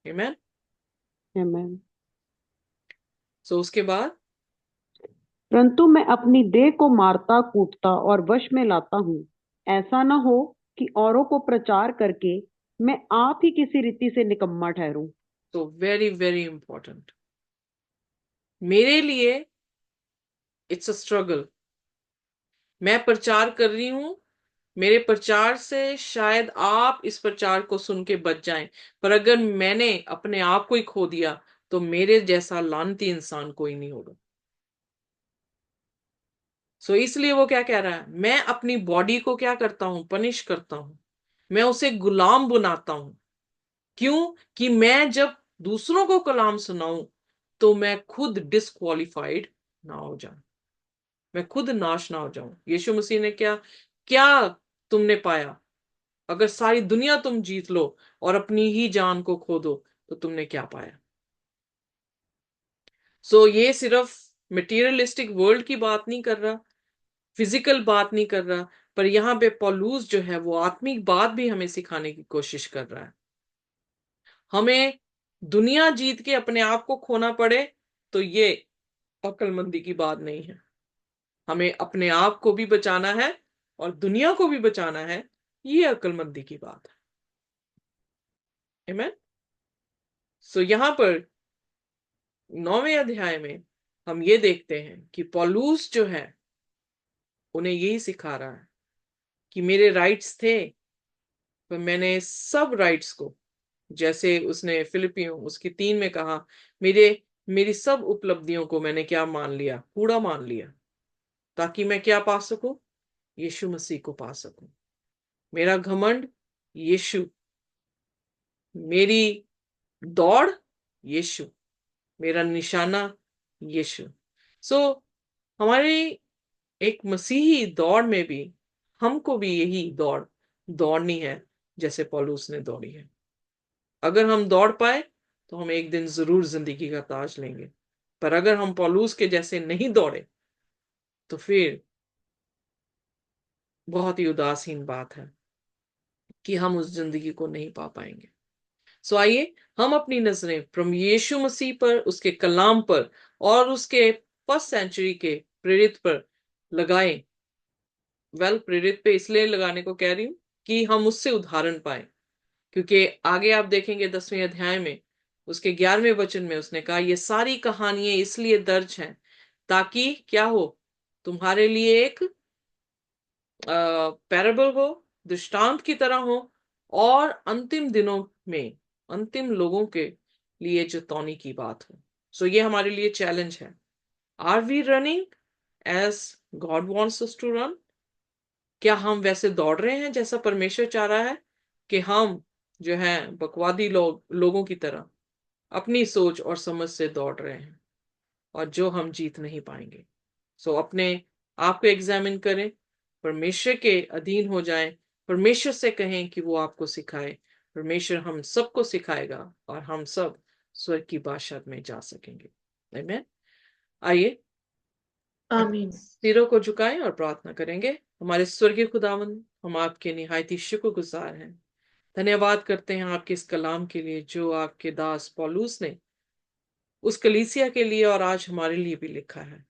आमीन। आमीन। उसके बाद परंतु मैं अपनी देह को मारता कूटता और वश में लाता हूँ, ऐसा न हो कि औरों को प्रचार करके मैं आप ही किसी रीति से निकम्मा ठहरूं। तो वेरी वेरी इंपॉर्टेंट, मेरे लिए इट्स अ स्ट्रगल। मैं प्रचार कर रही हूं, मेरे प्रचार से शायद आप इस प्रचार को सुन के बच जाएं, पर अगर मैंने अपने आप को ही खो दिया, तो मेरे जैसा लानती इंसान कोई नहीं होगा। इसलिए वो क्या कह रहा है? मैं अपनी बॉडी को क्या करता हूं? पनिश करता हूं, मैं उसे गुलाम बनाता हूं। क्यों? कि मैं जब दूसरों को कलाम सुनाऊं, तो मैं खुद डिस्क्वालिफाइड ना हो जाऊं, मैं खुद नाश ना हो जाऊं। यीशु मसीह ने क्या क्या तुमने पाया? अगर सारी दुनिया तुम जीत लो और अपनी ही जान को खो दो, तो तुमने क्या पाया? ये सिर्फ मटेरियलिस्टिक वर्ल्ड की बात नहीं कर रहा, फिजिकल बात नहीं कर रहा, पर यहां पे पौलुस जो है वो आत्मिक बात भी हमें सिखाने की कोशिश कर रहा है। हमें दुनिया जीत के अपने आप को खोना पड़े, तो ये अक्लमंदी की बात नहीं है। हमें अपने आप को भी बचाना है और दुनिया को भी बचाना है, ये अक्लमंदी की बात है। आमीन। यहां पर 9वें अध्याय में हम ये देखते हैं कि पौलुस जो है उन्हें यही सिखा रहा है कि मेरे राइट्स थे, पर मैंने सब राइट्स को, जैसे उसने फिलिपियों उसकी 3 में कहा, मेरे मेरी सब उपलब्धियों को मैंने क्या मान लिया? कूड़ा मान लिया, ताकि मैं क्या पा सकूं? यीशु मसीह को पा सकूं। मेरा घमंड यीशु, मेरी दौड़ यीशु, मेरा निशाना यीशु। सो हमारी एक मसीही दौड़ में भी हमको भी यही दौड़ दौड़नी है, जैसे पौलुस ने दौड़ी है। अगर हम दौड़ पाए, तो हम एक दिन जरूर जिंदगी का ताज लेंगे। पर अगर हम पौलुस के जैसे नहीं दौड़े, तो फिर बहुत ही उदासीन बात है कि हम उस जिंदगी को नहीं पा पाएंगे। आइए हम अपनी नजरें प्रभु यीशु मसीह पर, उसके कलाम पर और उसके फर्स्ट सेंचुरी के प्रेरित पर लगाएं। प्रेरित पे इसलिए लगाने को कह रही हूं कि हम उससे उदाहरण पाए, क्योंकि आगे आप देखेंगे 10वें अध्याय में उसके 11वें वचन में उसने कहा, ये सारी कहानियां इसलिए दर्ज हैं ताकि क्या हो? तुम्हारे लिए एक पैराबल हो, दृष्टांत की तरह हो, और अंतिम दिनों में अंतिम लोगों के लिए चेतावनी की बात हो। ये हमारे लिए चैलेंज है। Are we running as God wants us to run? क्या हम वैसे दौड़ रहे हैं जैसा परमेश्वर चाह रहा है, कि हम जो है बकवादी लोगों की तरह अपनी सोच और समझ से दौड़ रहे हैं, और जो हम जीत नहीं पाएंगे? अपने आप को एग्जामिन करें, परमेश्वर के अधीन हो जाएं, परमेश्वर से कहें कि वो आपको सिखाए। परमेश्वर हम सबको सिखाएगा और हम सब स्वर्ग की भाषा में जा सकेंगे। आमीन। आइए आमीन। सिरों को झुकाएं और प्रार्थना करेंगे। हमारे स्वर्गीय खुदावन, हम आपके निहायती शुक्रगुजार हैं, धन्यवाद करते हैं आपके इस कलाम के लिए जो आपके दास पौलुस ने उस कलीसिया के लिए और आज हमारे लिए भी लिखा है।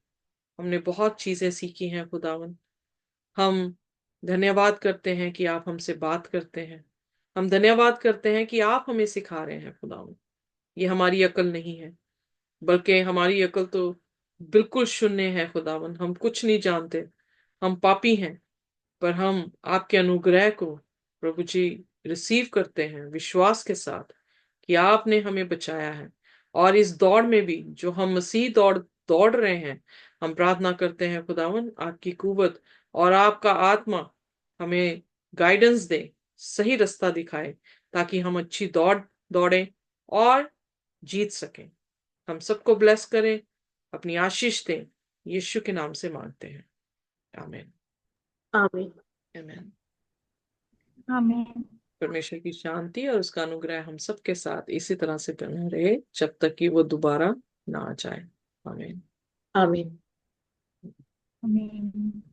हमने बहुत चीजें सीखी हैं खुदावन। हम धन्यवाद करते हैं कि आप हमसे बात करते हैं। हम धन्यवाद करते हैं कि आप हमें सिखा रहे हैं खुदावन। ये हमारी अकल नहीं है, बल्कि हमारी अकल तो बिल्कुल शून्य है खुदावन। हम कुछ नहीं जानते, हम पापी हैं। पर हम आपके अनुग्रह को प्रभु जी रिसीव करते हैं विश्वास के साथ कि आपने हमें बचाया है। और इस दौड़ में भी जो हम मसीह दौड़ दौड़ रहे हैं, हम प्रार्थना करते हैं खुदावन आपकी कुवत और आपका आत्मा हमें गाइडेंस दे, सही रास्ता दिखाए, ताकि हम अच्छी दौड़ दौड़ें और जीत सकें। हम सबको ब्लेस करें, अपनी आशीष दें। यीशु के नाम से मांगते हैं, आमीन। आमीन। आमीन। आमीन। परमेश्वर की शांति और उसका अनुग्रह हम सबके साथ इसी तरह से बना रहे जब तक कि वो दोबारा ना आ जाए। आमीन। आमीन। आमीन।